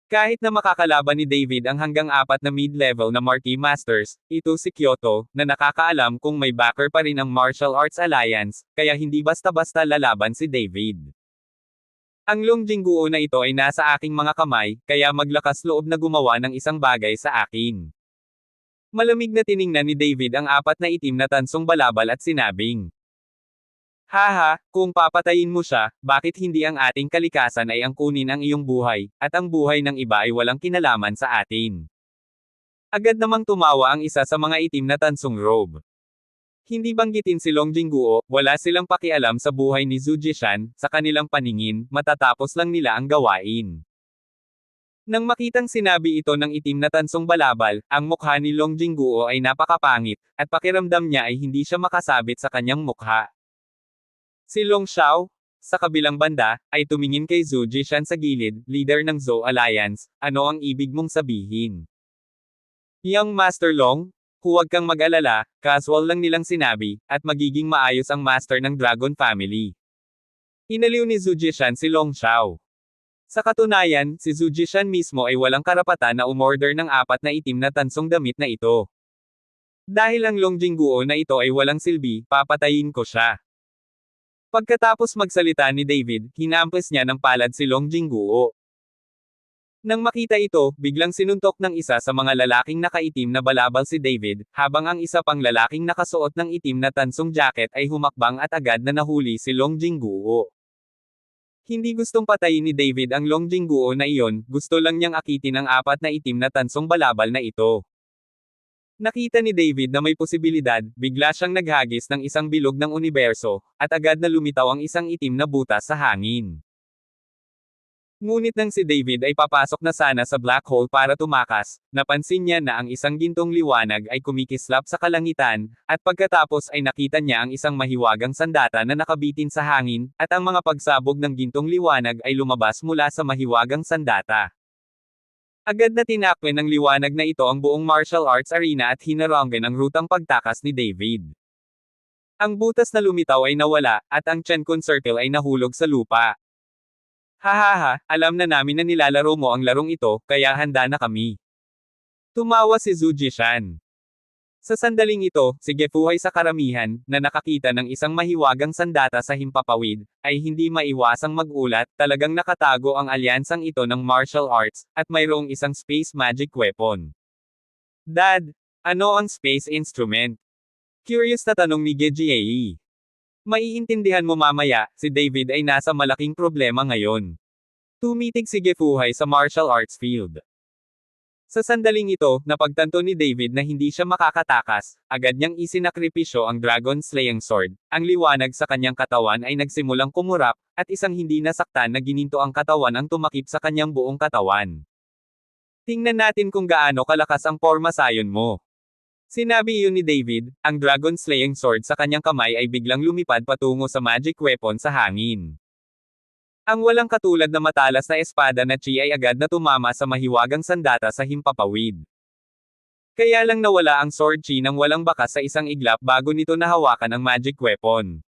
Kahit na makakalaban ni David ang hanggang 4 na mid-level na Marquee Masters, ito si Kyoto, na nakakaalam kung may backer pa rin ang Martial Arts Alliance, kaya hindi basta-basta lalaban si David. Ang Longjingguo na ito ay nasa aking mga kamay, kaya maglakas loob na gumawa ng isang bagay sa akin. Malamig na tiningnan ni David ang 4 na itim na tansong balabal at sinabing, "Haha, kung papatayin mo siya, bakit hindi ang ating kalikasan ay ang kunin ang iyong buhay, at ang buhay ng iba ay walang kinalaman sa atin?" Agad namang tumawa ang isa sa mga itim na tansong robe. Hindi banggitin si Longjingguo, wala silang pakialam sa buhay ni Zhu Jishan, sa kanilang paningin, matatapos lang nila ang gawain. Nang makitang sinabi ito ng itim na tansong balabal, ang mukha ni Longjingguo ay napakapangit, at pakiramdam niya ay hindi siya makasabit sa kanyang mukha. Si Long Xiao, sa kabilang banda, ay tumingin kay Zhu Jishan sa gilid, leader ng Zhou Alliance, ano ang ibig mong sabihin? Young Master Long, huwag kang mag-alala, casual lang nilang sinabi, at magiging maayos ang master ng Dragon Family. Inaliw ni Zhu Jishan si Long Xiao. Sa katunayan, si Zhu Jishan mismo ay walang karapatan na umorder ng 4 na itim na tansong damit na ito. Dahil ang Longjingguo na ito ay walang silbi, papatayin ko siya. Pagkatapos magsalita ni David, hinampas niya ng palad si Longjingguo. Nang makita ito, biglang sinuntok ng isa sa mga lalaking nakaitim na balabal si David, habang ang isa pang lalaking nakasuot ng itim na tansong jacket ay humakbang at agad na nahuli si Longjingguo. Hindi gustong patayin ni David ang Longjingguo na iyon, gusto lang niyang akitin ang 4 na itim na tansong balabal na ito. Nakita ni David na may posibilidad, bigla siyang naghagis ng isang bilog ng universo, at agad na lumitaw ang isang itim na butas sa hangin. Ngunit nang si David ay papasok na sana sa black hole para tumakas, napansin niya na ang isang gintong liwanag ay kumikislap sa kalangitan, at pagkatapos ay nakita niya ang isang mahiwagang sandata na nakabitin sa hangin, at ang mga pagsabog ng gintong liwanag ay lumabas mula sa mahiwagang sandata. Agad na tinakpan ng liwanag na ito ang buong martial arts arena at hinaranggan ang rutang pagtakas ni David. Ang butas na lumitaw ay nawala, at ang Chenkun Circle ay nahulog sa lupa. "Hahaha, alam na namin na nilalaro mo ang larong ito, kaya handa na kami." Tumawa si Zhu Jishan. Sa sandaling ito, si Gefuhay sa karamihan, na nakakita ng isang mahiwagang sandata sa himpapawid, ay hindi maiwasang magulat, talagang nakatago ang alyansang ito ng martial arts, at mayroong isang space magic weapon. "Dad, ano ang space instrument?" Curious na tanong ni Gejiei. "Maiintindihan mo mamaya, si David ay nasa malaking problema ngayon." Tumitig si Gefuhay sa martial arts field. Sa sandaling ito, napagtanto ni David na hindi siya makakatakas, agad niyang isinakripisyo ang Dragon Slaying Sword, ang liwanag sa kanyang katawan ay nagsimulang kumurap, at isang hindi nasaktan na gininto ang katawan ang tumakip sa kanyang buong katawan. "Tingnan natin kung gaano kalakas ang pormasayon mo." Sinabi iyon ni David, ang Dragon Slaying Sword sa kanyang kamay ay biglang lumipad patungo sa magic weapon sa hangin. Ang walang katulad na matalas na espada na chi ay agad na tumama sa mahiwagang sandata sa himpapawid. Kaya lang nawala ang sword chi nang walang bakas sa isang iglap bago nito nahawakan ang magic weapon.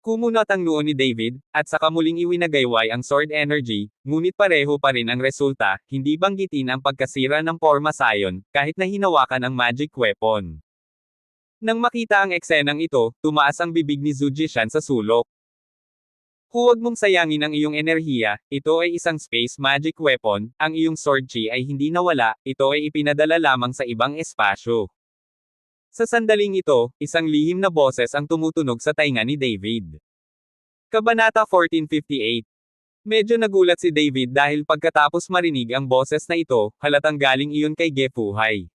Kumunat ang noo ni David, at saka muling iwinagayway ang sword energy, ngunit pareho pa rin ang resulta, hindi banggitin ang pagkasira ng pormasayon, kahit na hinawakan ang magic weapon. Nang makita ang eksenang ito, tumaas ang bibig ni Zhu Jishan sa sulok. "Huwag mong sayangin ang iyong enerhiya, ito ay isang space magic weapon, ang iyong sword chi ay hindi nawala, ito ay ipinadala lamang sa ibang espasyo." Sa sandaling ito, isang lihim na boses ang tumutunog sa tainga ni David. Kabanata 1458. Medyo nagulat si David dahil pagkatapos marinig ang boses na ito, halatang galing iyon kay Gefuhay.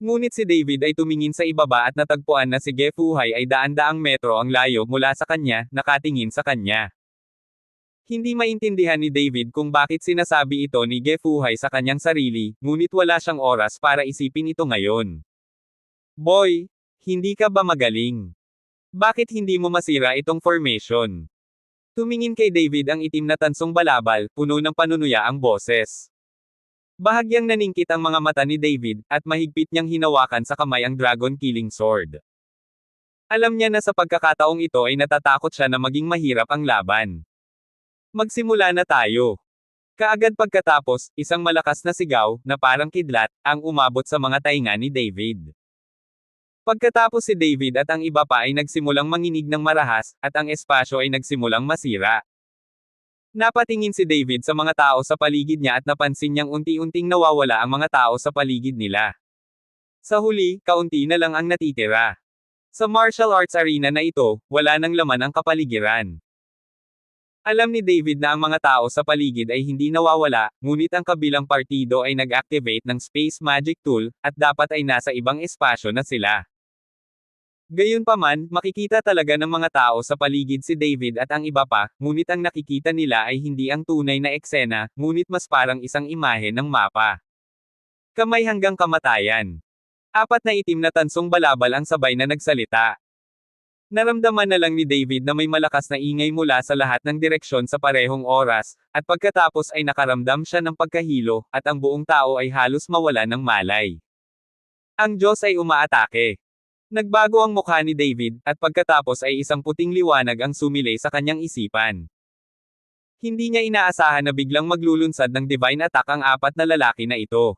Ngunit si David ay tumingin sa ibaba at natagpuan na si Gefuhay ay daan-daang metro ang layo mula sa kanya, nakatingin sa kanya. Hindi maintindihan ni David kung bakit sinasabi ito ni Gefuhay sa kanyang sarili, ngunit wala siyang oras para isipin ito ngayon. "Boy, hindi ka ba magaling? Bakit hindi mo masira itong formation?" Tumingin kay David ang itim na tansong balabal, puno ng panunuya ang boses. Bahagyang naningkit ang mga mata ni David, at mahigpit niyang hinawakan sa kamay ang Dragon Killing Sword. Alam niya na sa pagkakataong ito ay natatakot siya na maging mahirap ang laban. Magsimula na tayo. Kaagad pagkatapos, isang malakas na sigaw, na parang kidlat, ang umabot sa mga tainga ni David. Pagkatapos si David at ang iba pa ay nagsimulang manginig ng marahas, at ang espasyo ay nagsimulang masira. Napatingin si David sa mga tao sa paligid niya at napansin niyang unti-unting nawawala ang mga tao sa paligid nila. Sa huli, kaunti na lang ang natitira. Sa martial arts arena na ito, wala nang laman ang kapaligiran. Alam ni David na ang mga tao sa paligid ay hindi nawawala, ngunit ang kabilang partido ay nag-activate ng Space Magic Tool, at dapat ay nasa ibang espasyo na sila. Gayunpaman, makikita talaga ng mga tao sa paligid si David at ang iba pa, ngunit ang nakikita nila ay hindi ang tunay na eksena, ngunit mas parang isang imahe ng mapa. Kamay hanggang kamatayan. Apat na itim na tansong balabal ang sabay na nagsalita. Naramdaman na lang ni David na may malakas na ingay mula sa lahat ng direksyon sa parehong oras, at pagkatapos ay nakaramdam siya ng pagkahilo, at ang buong tao ay halos mawala ng malay. Ang Diyos ay umaatake. Nagbago ang mukha ni David, at pagkatapos ay isang puting liwanag ang sumilay sa kanyang isipan. Hindi niya inaasahan na biglang maglulunsad ng divine attack ang apat na lalaki na ito.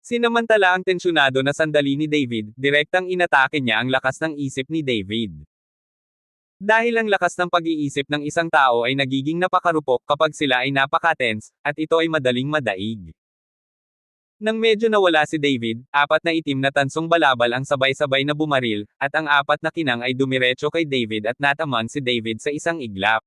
Sinamantala ang tensyonado na sandali ni David, direktang inatake niya ang lakas ng isip ni David. Dahil ang lakas ng pag-iisip ng isang tao ay nagiging napakarupok kapag sila ay napaka-tense, at ito ay madaling madaig. Nang medyo nawala si David, apat na itim na tansong balabal ang sabay-sabay na bumaril, at ang apat na kinang ay dumiretso kay David at nataman si David sa isang iglap.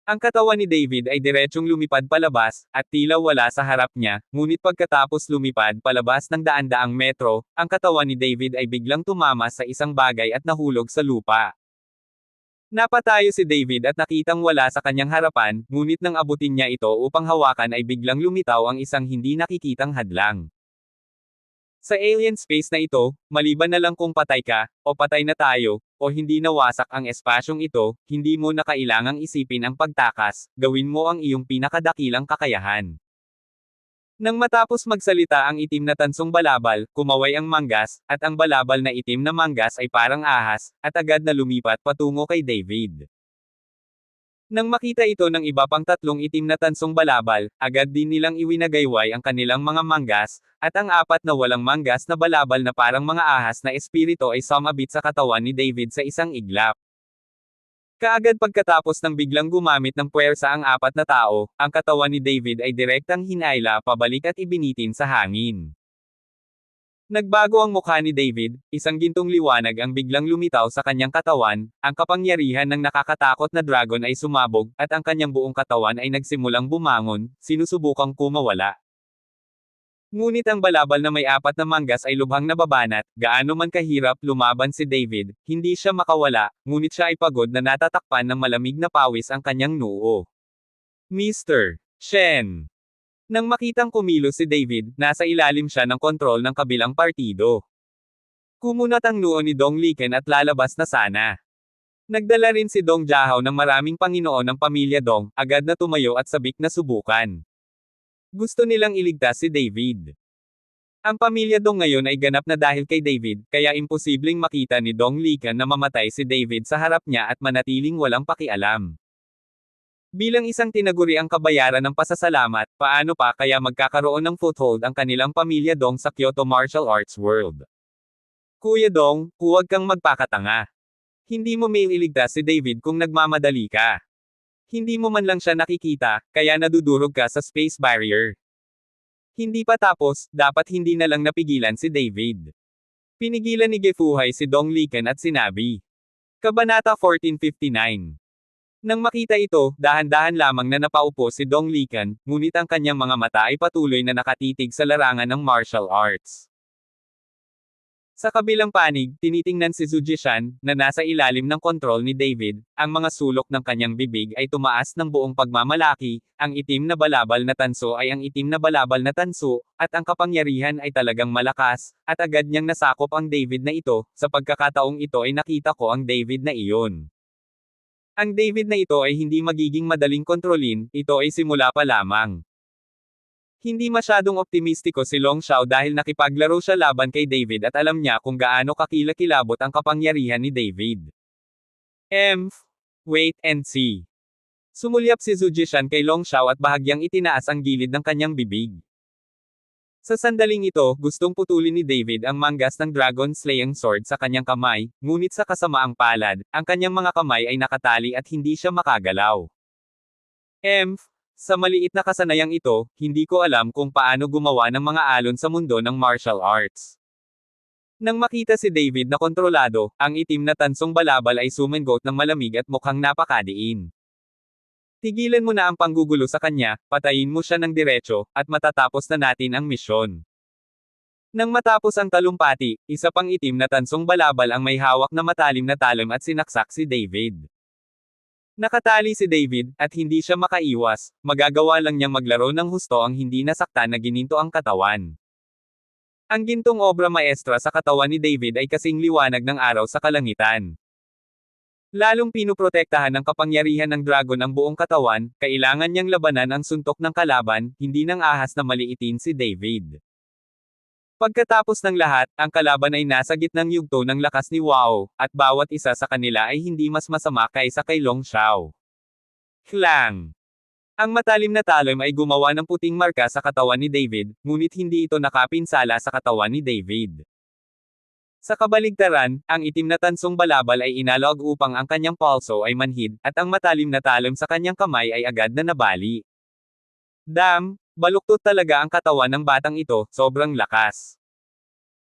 Ang katawan ni David ay diretsyong lumipad palabas, at tila wala sa harap niya, ngunit pagkatapos lumipad palabas ng daan-daang metro, ang katawan ni David ay biglang tumama sa isang bagay at nahulog sa lupa. Napatayo si David at nakitang wala sa kanyang harapan, ngunit nang abutin niya ito upang hawakan ay biglang lumitaw ang isang hindi nakikitang hadlang. Sa alien space na ito, maliban na lang kung patay ka, o patay na tayo, o hindi nawasak ang espasyong ito, hindi mo na kailangang isipin ang pagtakas, gawin mo ang iyong pinakadakilang kakayahan. Nang matapos magsalita ang itim na tansong balabal, kumaway ang manggas, at ang balabal na itim na manggas ay parang ahas, at agad na lumipat patungo kay David. Nang makita ito ng iba pang tatlong itim na tansong balabal, agad din nilang iwinagayway ang kanilang mga manggas, at ang apat na walang manggas na balabal na parang mga ahas na espiritu ay sumabit sa katawan ni David sa isang iglap. Kaagad pagkatapos ng biglang gumamit ng puwersa ang apat na tao, ang katawan ni David ay direktang hinayla pabalik at ibinitin sa hangin. Nagbago ang mukha ni David, isang gintong liwanag ang biglang lumitaw sa kanyang katawan, ang kapangyarihan ng nakakatakot na dragon ay sumabog, at ang kanyang buong katawan ay nagsimulang bumangon, sinusubukang kumawala. Ngunit ang balabal na may apat na manggas ay lubhang nababanat, gaano man kahirap lumaban si David, hindi siya makawala, ngunit siya ay pagod na natatakpan ng malamig na pawis ang kanyang noo. Mr. Shen. Nang makitang kumilos si David, nasa ilalim siya ng kontrol ng kabilang partido. Kumunat ang noo ni Dong Liken at lalabas na sana. Nagdala rin si Dong Jiahao ng maraming Panginoon ng pamilya Dong, agad na tumayo at sabik na subukan. Gusto nilang iligtas si David. Ang pamilya Dong ngayon ay ganap na dahil kay David, kaya imposibleng makita ni Dong Liken na mamatay si David sa harap niya at manatiling walang pakialam. Bilang isang tinaguriang kabayaran ng pasasalamat, paano pa kaya magkakaroon ng foothold ang kanilang pamilya Dong sa Kyoto Martial Arts World? Kuya Dong, huwag kang magpakatanga. Hindi mo may iligtas si David kung nagmamadali ka. Hindi mo man lang siya nakikita, kaya nadudurog ka sa space barrier. Hindi pa tapos, dapat hindi na lang napigilan si David. Pinigilan ni Gefuhay si Dong Liken at sinabi. Kabanata 1459. Nang makita ito, dahan-dahan lamang na napaupo si Dong Liken, ngunit ang kanyang mga mata ay patuloy na nakatitig sa larangan ng martial arts. Sa kabilang panig, tinitingnan si Zhu Jishan, na nasa ilalim ng kontrol ni David, ang mga sulok ng kanyang bibig ay tumaas ng buong pagmamalaki, ang itim na balabal na tanso ay ang itim na balabal na tanso, at ang kapangyarihan ay talagang malakas, at agad niyang nasakop ang David na ito, sa pagkakataong ito ay nakita ko ang David na iyon. Ang David na ito ay hindi magiging madaling kontrolin, ito ay simula pa lamang. Hindi masyadong optimistiko si Long Xiao dahil nakipaglaro siya laban kay David at alam niya kung gaano kakilakilabot ang kapangyarihan ni David. Wait and see. Sumulyap si Zhu Jishan kay Long Xiao at bahagyang itinaas ang gilid ng kanyang bibig. Sa sandaling ito, gustong putulin ni David ang manggas ng Dragon Slaying Sword sa kanyang kamay, ngunit sa kasamaang palad, ang kanyang mga kamay ay nakatali at hindi siya makagalaw. Sa maliit na kasanayang ito, hindi ko alam kung paano gumawa ng mga alon sa mundo ng martial arts. Nang makita si David na kontrolado, ang itim na tansong balabal ay sumengot ng malamig at mukhang napakadiin. Tigilan mo na ang panggugulo sa kanya, patayin mo siya ng diretso, at matatapos na natin ang misyon. Nang matapos ang talumpati, isa pang itim na tansong balabal ang may hawak na matalim na talim at sinaksak si David. Nakatali si David, at hindi siya makaiwas, magagawa lang niyang maglaro ng husto ang hindi nasaktan na gininto ang katawan. Ang gintong obra maestra sa katawan ni David ay kasing liwanag ng araw sa kalangitan. Lalong pinuprotektahan ng kapangyarihan ng dragon ang buong katawan, kailangan niyang labanan ang suntok ng kalaban, hindi ng ahas na maliitin si David. Pagkatapos ng lahat, ang kalaban ay nasa gitnang yugto ng lakas ni Wao, at bawat isa sa kanila ay hindi mas masama kaysa kay Long Xiao. Klang! Ang matalim na talim ay gumawa ng puting marka sa katawan ni David, ngunit hindi ito nakapinsala sa katawan ni David. Sa kabaligtaran, ang itim na tansong balabal ay inalog upang ang kanyang pulso ay manhid, at ang matalim na talim sa kanyang kamay ay agad na nabali. Baluktot talaga ang katawan ng batang ito, sobrang lakas.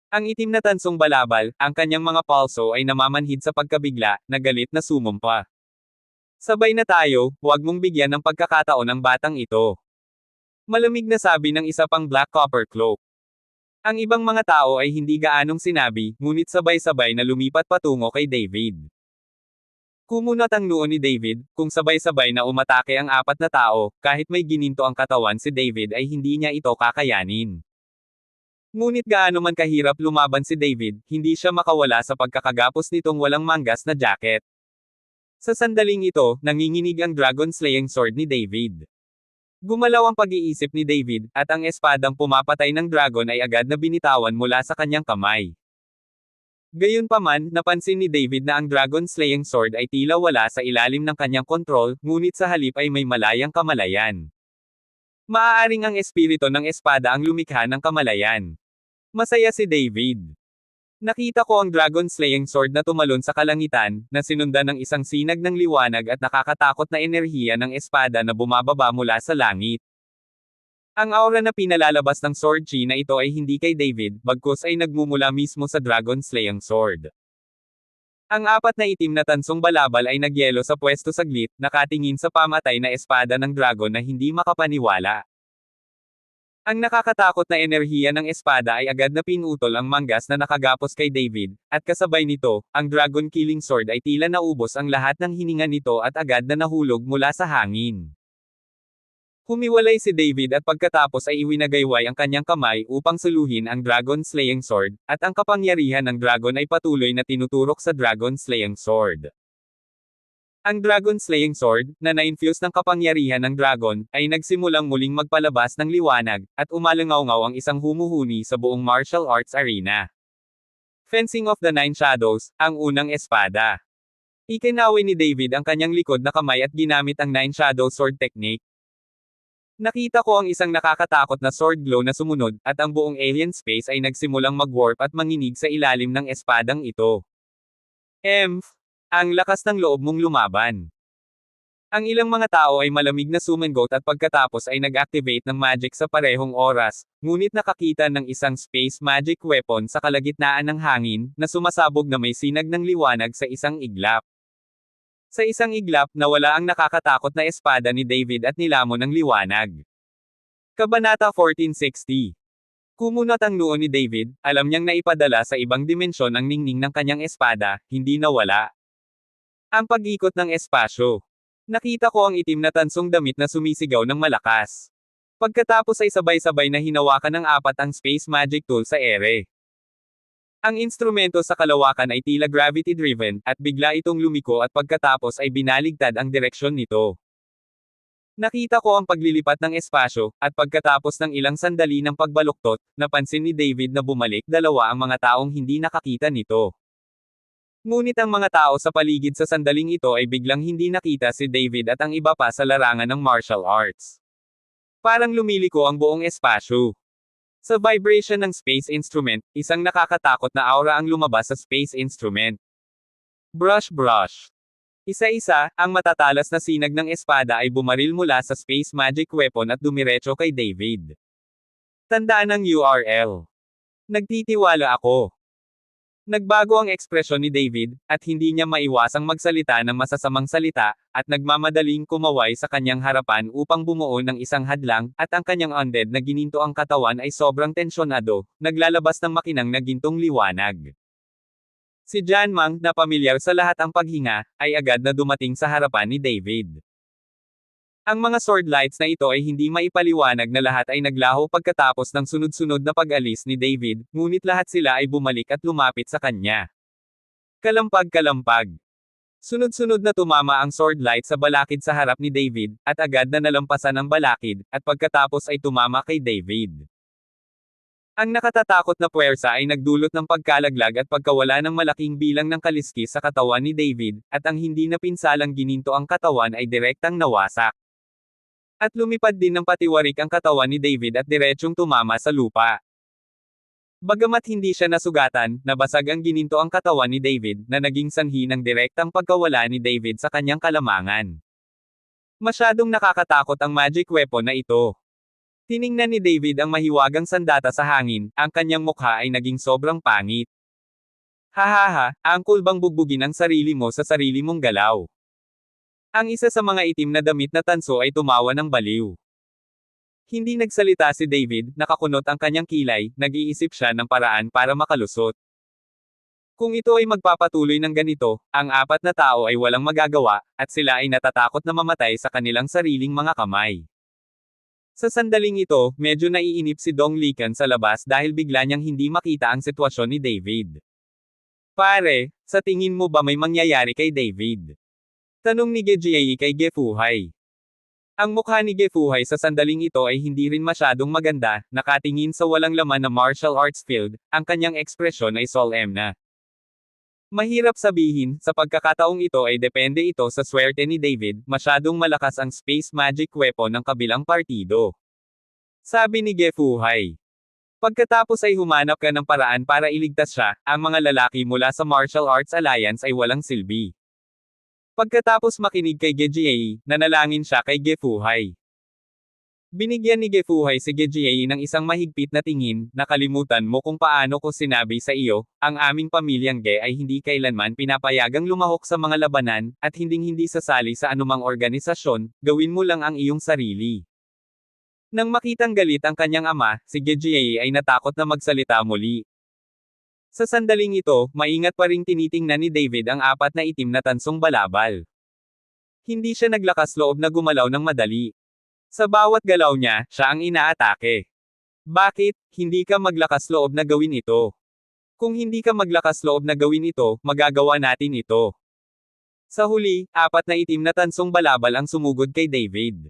Ang itim na tansong balabal, ang kanyang mga pulso ay namamanhid sa pagkabigla, na galit na sumumpa. Sabay na tayo, huwag mong bigyan ng pagkakataon ang batang ito. Malamig na sabi ng isa pang Black Copper Cloak. Ang ibang mga tao ay hindi gaanong sinabi, ngunit sabay-sabay na lumipat patungo kay David. Kumunat ang noo ni David, kung sabay-sabay na umatake ang apat na tao, kahit may gininto ang katawan si David ay hindi niya ito kakayanin. Ngunit gaano man kahirap lumaban si David, hindi siya makawala sa pagkakagapos nitong walang manggas na jacket. Sa sandaling ito, nanginginig ang Dragon Slaying Sword ni David. Gumalaw ang pag-iisip ni David, at ang espadang pumapatay ng dragon ay agad na binitawan mula sa kanyang kamay. Gayunpaman, napansin ni David na ang Dragon Slaying Sword ay tila wala sa ilalim ng kanyang kontrol, ngunit sa halip ay may malayang kamalayan. Maaaring ang espiritu ng espada ang lumikha ng kamalayan. Masaya si David. Nakita ko ang Dragon Slaying Sword na tumalon sa kalangitan, na sinundan ng isang sinag ng liwanag at nakakatakot na enerhiya ng espada na bumababa mula sa langit. Ang aura na pinalalabas ng Sword Chi na ito ay hindi kay David, bagkus ay nagmumula mismo sa Dragon Slaying Sword. Ang apat na itim na tansong balabal ay nagyelo sa pwesto saglit, nakatingin sa pamatay na espada ng dragon na hindi makapaniwala. Ang nakakatakot na enerhiya ng espada ay agad na pinutol ang manggas na nakagapos kay David, at kasabay nito, ang Dragon Killing Sword ay tila naubos ang lahat ng hininga nito at agad na nahulog mula sa hangin. Humiwalay si David at pagkatapos ay iwinagayway ang kanyang kamay upang suluhin ang Dragon Slaying Sword, at ang kapangyarihan ng dragon ay patuloy na tinuturok sa Dragon Slaying Sword. Ang Dragon Slaying Sword, na na-infuse ng kapangyarihan ng dragon, ay nagsimulang muling magpalabas ng liwanag, at umalangaw-ngaw ang isang humuhuni sa buong martial arts arena. Fencing of the Nine Shadows, ang unang espada. Ikinawi ni David ang kanyang likod na kamay at ginamit ang Nine Shadow Sword Technique. Nakita ko ang isang nakakatakot na sword glow na sumunod, at ang buong alien space ay nagsimulang mag-warp at manginig sa ilalim ng espadang ito. Ang lakas ng loob mong lumaban. Ang ilang mga tao ay malamig na sumengot at pagkatapos ay nag-activate ng magic sa parehong oras, ngunit nakakita ng isang space magic weapon sa kalagitnaan ng hangin, na sumasabog na may sinag ng liwanag sa isang iglap. Sa isang iglap, nawala ang nakakatakot na espada ni David at nilamon ng liwanag. Kabanata 1460. Kumunat ang noo ni David, alam niyang naipadala sa ibang dimensyon ang ningning ng kanyang espada, hindi nawala. Ang pag-ikot ng espasyo. Nakita ko ang itim na tansong damit na sumisigaw ng malakas. Pagkatapos ay sabay-sabay na hinawakan ng apat ang space magic tool sa ere. Ang instrumento sa kalawakan ay tila gravity-driven, at bigla itong lumiko at pagkatapos ay binaligtad ang direksyon nito. Nakita ko ang paglilipat ng espasyo, at pagkatapos ng ilang sandali ng pagbaluktot, napansin ni David na bumalik dalawa ang mga taong hindi nakakita nito. Ngunit ang mga tao sa paligid sa sandaling ito ay biglang hindi nakita si David at ang iba pa sa larangan ng martial arts. Parang lumiliko ang buong espasyo. Sa vibration ng space instrument, isang nakakatakot na aura ang lumabas sa space instrument. Brush brush. Isa-isa, ang matatalas na sinag ng espada ay bumaril mula sa space magic weapon at dumiretso kay David. Tandaan ang URL. Nagtitiwala ako. Nagbago ang ekspresyon ni David, at hindi niya maiwasang magsalita ng masasamang salita, at nagmamadaling kumaway sa kanyang harapan upang bumuo ng isang hadlang, at ang kanyang undead na gininto ang katawan ay sobrang tensyonado, naglalabas ng makinang na gintong liwanag. Si John Mang, na pamilyar sa lahat ang paghinga, ay agad na dumating sa harapan ni David. Ang mga sword lights na ito ay hindi maipaliwanag na lahat ay naglaho pagkatapos ng sunod-sunod na pag-alis ni David, ngunit lahat sila ay bumalik at lumapit sa kanya. Kalampag-kalampag. Sunod-sunod na tumama ang sword light sa balakid sa harap ni David, at agad na nalampasan ang balakid, at pagkatapos ay tumama kay David. Ang nakatatakot na puwersa ay nagdulot ng pagkalaglag at pagkawala ng malaking bilang ng kaliskis sa katawan ni David, at ang hindi napinsalang gininto ang katawan ay direktang nawasak. At lumipad din ng patiwarik ang katawan ni David at diretsyong tumama sa lupa. Bagamat hindi siya nasugatan, nabasag ang gininto ang katawan ni David, na naging sanhi ng direktang pagkawala ni David sa kanyang kalamangan. Masyadong nakakatakot ang magic weapon na ito. Tiningnan ni David ang mahiwagang sandata sa hangin, ang kanyang mukha ay naging sobrang pangit. Hahaha, angkol bang bugbugin ang sarili mo sa sarili mong galaw? Ang isa sa mga itim na damit na tanso ay tumawa ng baliw. Hindi nagsalita si David, nakakunot ang kanyang kilay, nag-iisip siya ng paraan para makalusot. Kung ito ay magpapatuloy ng ganito, ang apat na tao ay walang magagawa, at sila ay natatakot na mamatay sa kanilang sariling mga kamay. Sa sandaling ito, medyo naiinip si Dong Likan sa labas dahil bigla niyang hindi makita ang sitwasyon ni David. Pare, sa tingin mo ba may mangyayari kay David? Tanong ni Gejiei kay Gefuhay. Ang mukha ni Gefuhay sa sandaling ito ay hindi rin masyadong maganda, nakatingin sa walang laman na martial arts field, ang kanyang ekspresyon ay solemn na. Mahirap sabihin, sa pagkakataong ito ay depende ito sa swerte ni David, masyadong malakas ang space magic weapon ng kabilang partido. Sabi ni Gefuhay. Pagkatapos ay humanap ka ng paraan para iligtas siya, ang mga lalaki mula sa Martial Arts Alliance ay walang silbi. Pagkatapos makinig kay Gejiei, nanalangin siya kay Gefuhay. Binigyan ni Gefuhay si Gejiei ng isang mahigpit na tingin, nakalimutan mo kung paano ko sinabi sa iyo, ang aming pamilyang Ge ay hindi kailanman pinapayagang lumahok sa mga labanan, at hinding-hindi sasali sa anumang organisasyon, gawin mo lang ang iyong sarili. Nang makitang galit ang kanyang ama, si Gejiei ay natakot na magsalita muli. Sa sandaling ito, maingat pa ring tinitingnan ni David ang apat na itim na tansong balabal. Hindi siya naglakas loob na gumalaw ng madali. Sa bawat galaw niya, siya ang inaatake. Bakit, hindi ka maglakas loob na gawin ito? Kung hindi ka maglakas loob na gawin ito, magagawa natin ito. Sa huli, apat na itim na tansong balabal ang sumugod kay David.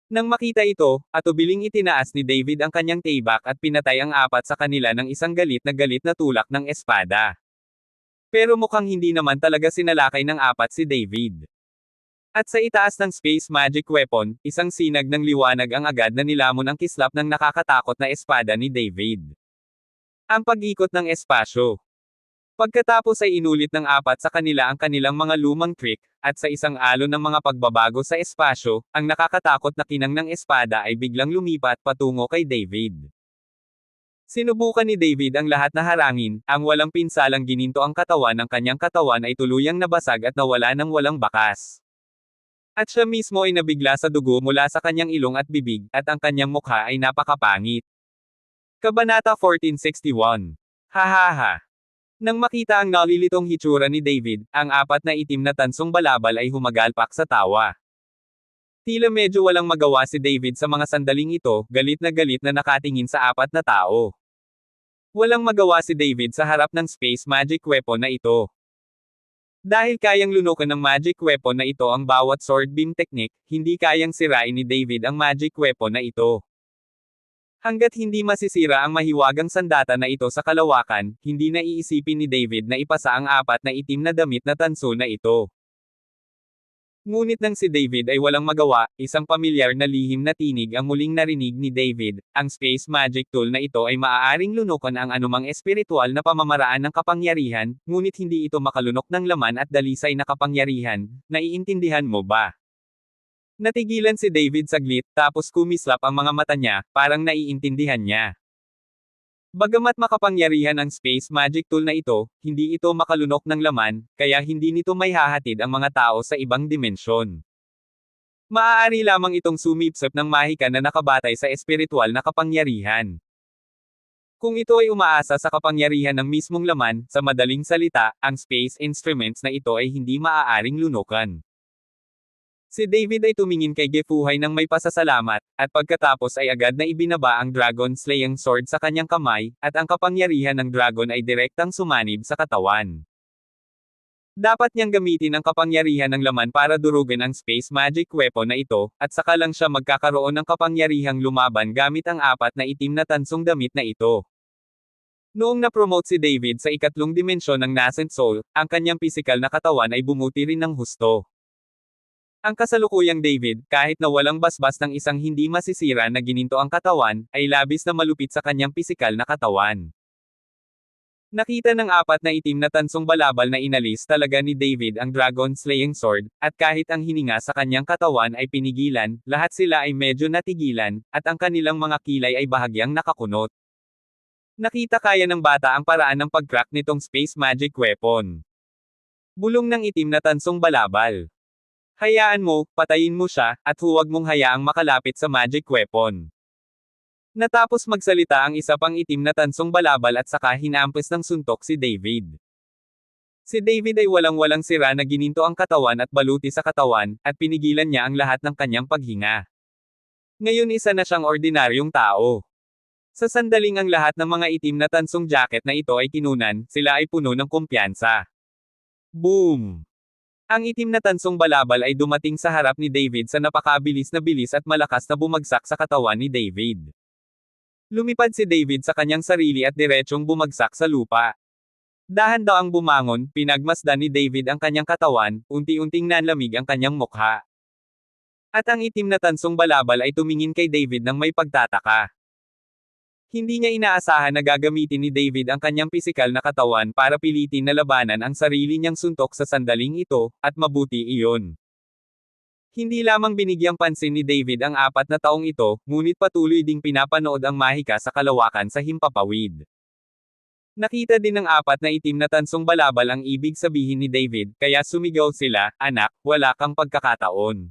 Nang makita ito, atubiling itinaas ni David ang kanyang taybak at pinatay ang apat sa kanila ng isang galit na tulak ng espada. Pero mukhang hindi naman talaga sinalakay ng apat si David. At sa itaas ng space magic weapon, isang sinag ng liwanag ang agad na nilamon ang kislap ng nakakatakot na espada ni David. Ang pag-ikot ng espasyo. Pagkatapos ay inulit ng apat sa kanila ang kanilang mga lumang trick, at sa isang alon ng mga pagbabago sa espasyo, ang nakakatakot na kinang ng espada ay biglang lumipat patungo kay David. Sinubukan ni David ang lahat na harangin, ang walang pinsalang gininto ang katawan ng kanyang katawan ay tuluyang nabasag at nawala ng walang bakas. At siya mismo ay nabigla sa dugo mula sa kanyang ilong at bibig, at ang kanyang mukha ay napakapangit. Kabanata 1461. Hahaha. Nang makita ang nalilitong hitsura ni David, ang apat na itim na tansong balabal ay humagalpak sa tawa. Tila medyo walang magawa si David sa mga sandaling ito, galit na nakatingin sa apat na tao. Walang magawa si David sa harap ng space magic weapon na ito. Dahil kayang lunukan ng magic weapon na ito ang bawat sword beam technique, hindi kayang sirain ni David ang magic weapon na ito. Hanggat hindi masisira ang mahiwagang sandata na ito sa kalawakan, hindi na iisipin ni David na ipasa ang apat na itim na damit na tanso na ito. Ngunit nang si David ay walang magawa, isang pamilyar na lihim na tinig ang muling narinig ni David. Ang space magic tool na ito ay maaaring lunukan ang anumang espiritual na pamamaraan ng kapangyarihan, ngunit hindi ito makalunok ng laman at dalisay na kapangyarihan. Naiintindihan mo ba? Natigilan si David saglit, tapos kumislap ang mga mata niya, parang naiintindihan niya. Bagamat makapangyarihan ang space magic tool na ito, hindi ito makalunok ng laman, kaya hindi nito maihahatid ang mga tao sa ibang dimensyon. Maaari lamang itong sumipsip ng mahika na nakabatay sa espiritual na kapangyarihan. Kung ito ay umaasa sa kapangyarihan ng mismong laman, sa madaling salita, ang space instruments na ito ay hindi maaaring lunukan. Si David ay tumingin kay Gefuhay ng may pasasalamat, at pagkatapos ay agad na ibinaba ang Dragon Slaying Sword sa kanyang kamay, at ang kapangyarihan ng dragon ay direktang sumanib sa katawan. Dapat niyang gamitin ang kapangyarihan ng laman para durugin ang space magic weapon na ito, at saka lang siya magkakaroon ng kapangyarihang lumaban gamit ang apat na itim na tansong damit na ito. Noong na-promote si David sa ikatlong dimensyon ng Nascent Soul, ang kanyang pisikal na katawan ay bumuti rin ng husto. Ang kasalukuyang David, kahit na walang basbas ng isang hindi masisira na gininto ang katawan, ay labis na malupit sa kanyang pisikal na katawan. Nakita ng apat na itim na tansong balabal na inalis talaga ni David ang Dragon Slaying Sword, at kahit ang hininga sa kanyang katawan ay pinigilan, lahat sila ay medyo natigilan, at ang kanilang mga kilay ay bahagyang nakakunot. Nakita kaya ng bata ang paraan ng pag-crack nitong space magic weapon. Bulong ng itim na tansong balabal. Hayaan mo, patayin mo siya, at huwag mong hayaang makalapit sa magic weapon. Natapos magsalita ang isa pang itim na tansong balabal at saka hinampes ng suntok si David. Si David ay walang-walang sira na gininto ang katawan at baluti sa katawan, at pinigilan niya ang lahat ng kanyang paghinga. Ngayon isa na siyang ordinaryong tao. Sa sandaling ang lahat ng mga itim na tansong jacket na ito ay kinunan, sila ay puno ng kumpiyansa. Boom! Ang itim na tansong balabal ay dumating sa harap ni David sa napakabilis na bilis at malakas na bumagsak sa katawan ni David. Lumipad si David sa kanyang sarili at diretsyong bumagsak sa lupa. Dahan-daang bumangon, pinagmasdan ni David ang kanyang katawan, unti-unting nanlamig ang kanyang mukha. At ang itim na tansong balabal ay tumingin kay David ng may pagtataka. Hindi niya inaasahan na gagamitin ni David ang kanyang pisikal na katawan para pilitin na labanan ang sarili niyang suntok sa sandaling ito, at mabuti iyon. Hindi lamang binigyang pansin ni David ang 4 na taong ito, ngunit patuloy ding pinapanood ang mahika sa kalawakan sa himpapawid. Nakita din ng 4 na itim na tansong balabal ang ibig sabihin ni David, kaya sumigaw sila, "Anak, wala kang pagkakataon."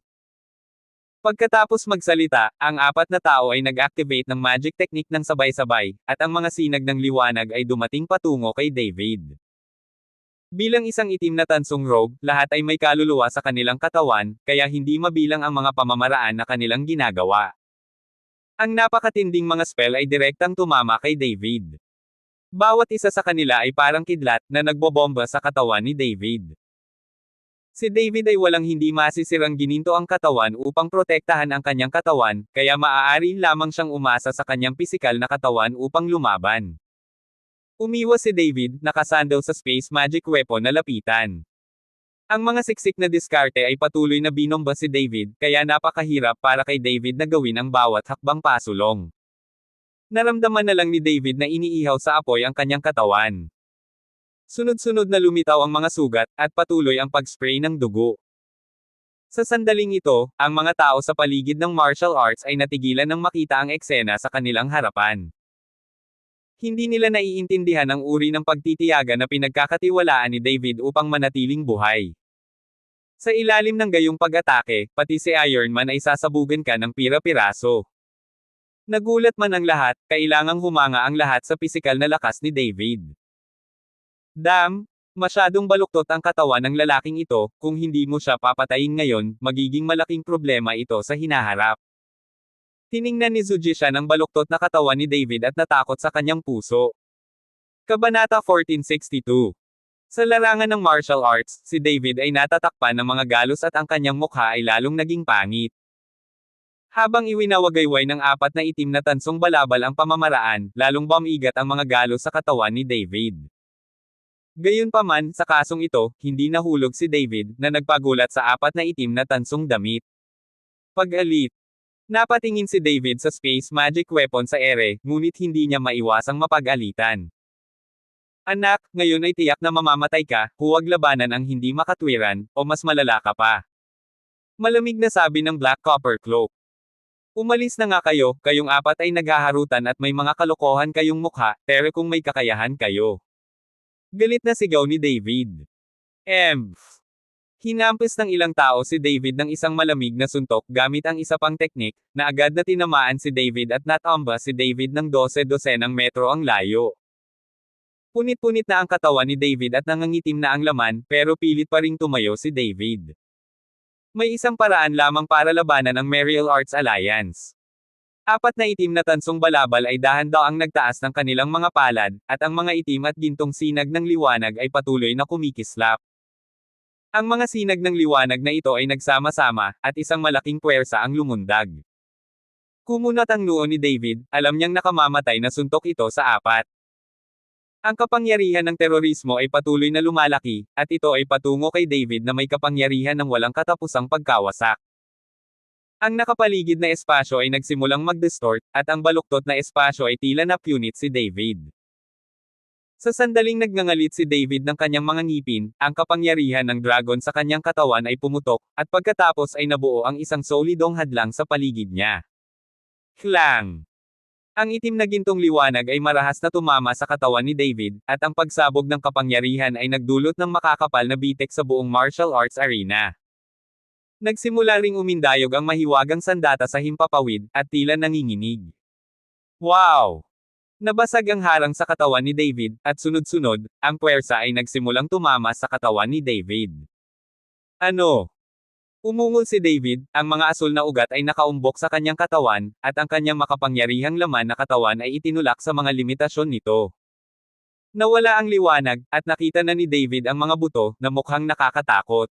Pagkatapos magsalita, ang 4 na tao ay nag-activate ng magic technique ng sabay-sabay, at ang mga sinag ng liwanag ay dumating patungo kay David. Bilang isang itim na tansong rogue, lahat ay may kaluluwa sa kanilang katawan, kaya hindi mabilang ang mga pamamaraan na kanilang ginagawa. Ang napakatinding mga spell ay direktang tumama kay David. Bawat isa sa kanila ay parang kidlat na nagbobomba sa katawan ni David. Si David ay walang hindi masisirang gininto ang katawan upang protektahan ang kanyang katawan, kaya maaari lamang siyang umasa sa kanyang pisikal na katawan upang lumaban. Umiwas si David, nakasandaw sa space magic weapon na lapitan. Ang mga siksik na diskarte ay patuloy na binomba si David, kaya napakahirap para kay David na gawin ang bawat hakbang pasulong. Naramdaman na lang ni David na iniihaw sa apoy ang kanyang katawan. Sunod-sunod na lumitaw ang mga sugat, at patuloy ang pag-spray ng dugo. Sa sandaling ito, ang mga tao sa paligid ng martial arts ay natigilan nang makita ang eksena sa kanilang harapan. Hindi nila naiintindihan ang uri ng pagtitiyaga na pinagkakatiwalaan ni David upang manatiling buhay. Sa ilalim ng gayong pag-atake, pati si Iron Man ay sasabugan ka ng pira-piraso. Nagulat man ang lahat, kailangang humanga ang lahat sa pisikal na lakas ni David. Damn, masyadong baluktot ang katawan ng lalaking ito, kung hindi mo siya papatayin ngayon, magiging malaking problema ito sa hinaharap. Tiningnan ni Zujisha ang baluktot na katawan ni David at natakot sa kanyang puso. Kabanata 1462. Sa larangan ng martial arts, si David ay natatakpan ng mga galos at ang kanyang mukha ay lalong naging pangit. Habang iwinawagayway ng apat na itim na tansong balabal ang pamamaraan, lalong bumigat ang mga galos sa katawan ni David. Gayunpaman, sa kasong ito, hindi nahulog si David, na nagpagulat sa apat na itim na tansong damit. Pag-alit. Napatingin si David sa space magic weapon sa ere, ngunit hindi niya maiwasang mapag-alitan. Anak, ngayon ay tiyak na mamamatay ka, huwag labanan ang hindi makatwiran, o mas malala ka pa. Malamig na sabi ng Black Copper Cloak. Umalis na nga kayo, kayong apat ay naghaharutan at may mga kalokohan kayong mukha, pero kung may kakayahan kayo. Galit na sigaw ni David. Hinampis ng ilang tao si David ng isang malamig na suntok gamit ang isa pang teknik, na agad na tinamaan si David at natamba si David ng 12-dosenang metro ang layo. Punit-punit na ang katawan ni David at nangangitim na ang laman, pero pilit pa ring tumayo si David. May isang paraan lamang para labanan ang Martial Arts Alliance. Apat na itim na tansong balabal ay dahan-daang nagtaas ng kanilang mga palad, at ang mga itim at gintong sinag ng liwanag ay patuloy na kumikislap. Ang mga sinag ng liwanag na ito ay nagsama-sama, at isang malaking puwersa ang lumundag. Kumunat ang noo ni David, alam niyang nakamamatay na suntok ito sa apat. Ang kapangyarihan ng terorismo ay patuloy na lumalaki, at ito ay patungo kay David na may kapangyarihan ng walang katapusang pagkawasak. Ang nakapaligid na espasyo ay nagsimulang mag-distort, at ang baluktot na espasyo ay tila napunit si David. Sa sandaling nagngangalit si David ng kanyang mga ngipin, ang kapangyarihan ng dragon sa kanyang katawan ay pumutok, at pagkatapos ay nabuo ang isang solidong hadlang sa paligid niya. Klang! Ang itim na gintong liwanag ay marahas na tumama sa katawan ni David, at ang pagsabog ng kapangyarihan ay nagdulot ng makakapal na bitek sa buong martial arts arena. Nagsimula ring umindayog ang mahiwagang sandata sa himpapawid, at tila nanginginig. Wow! Nabasag ang harang sa katawan ni David, at sunod-sunod, ang puwersa ay nagsimulang tumama sa katawan ni David. Ano? Umungol si David, ang mga asul na ugat ay nakaumbok sa kanyang katawan, at ang kanyang makapangyarihang laman na katawan ay itinulak sa mga limitasyon nito. Nawala ang liwanag, at nakita na ni David ang mga buto, na mukhang nakakatakot.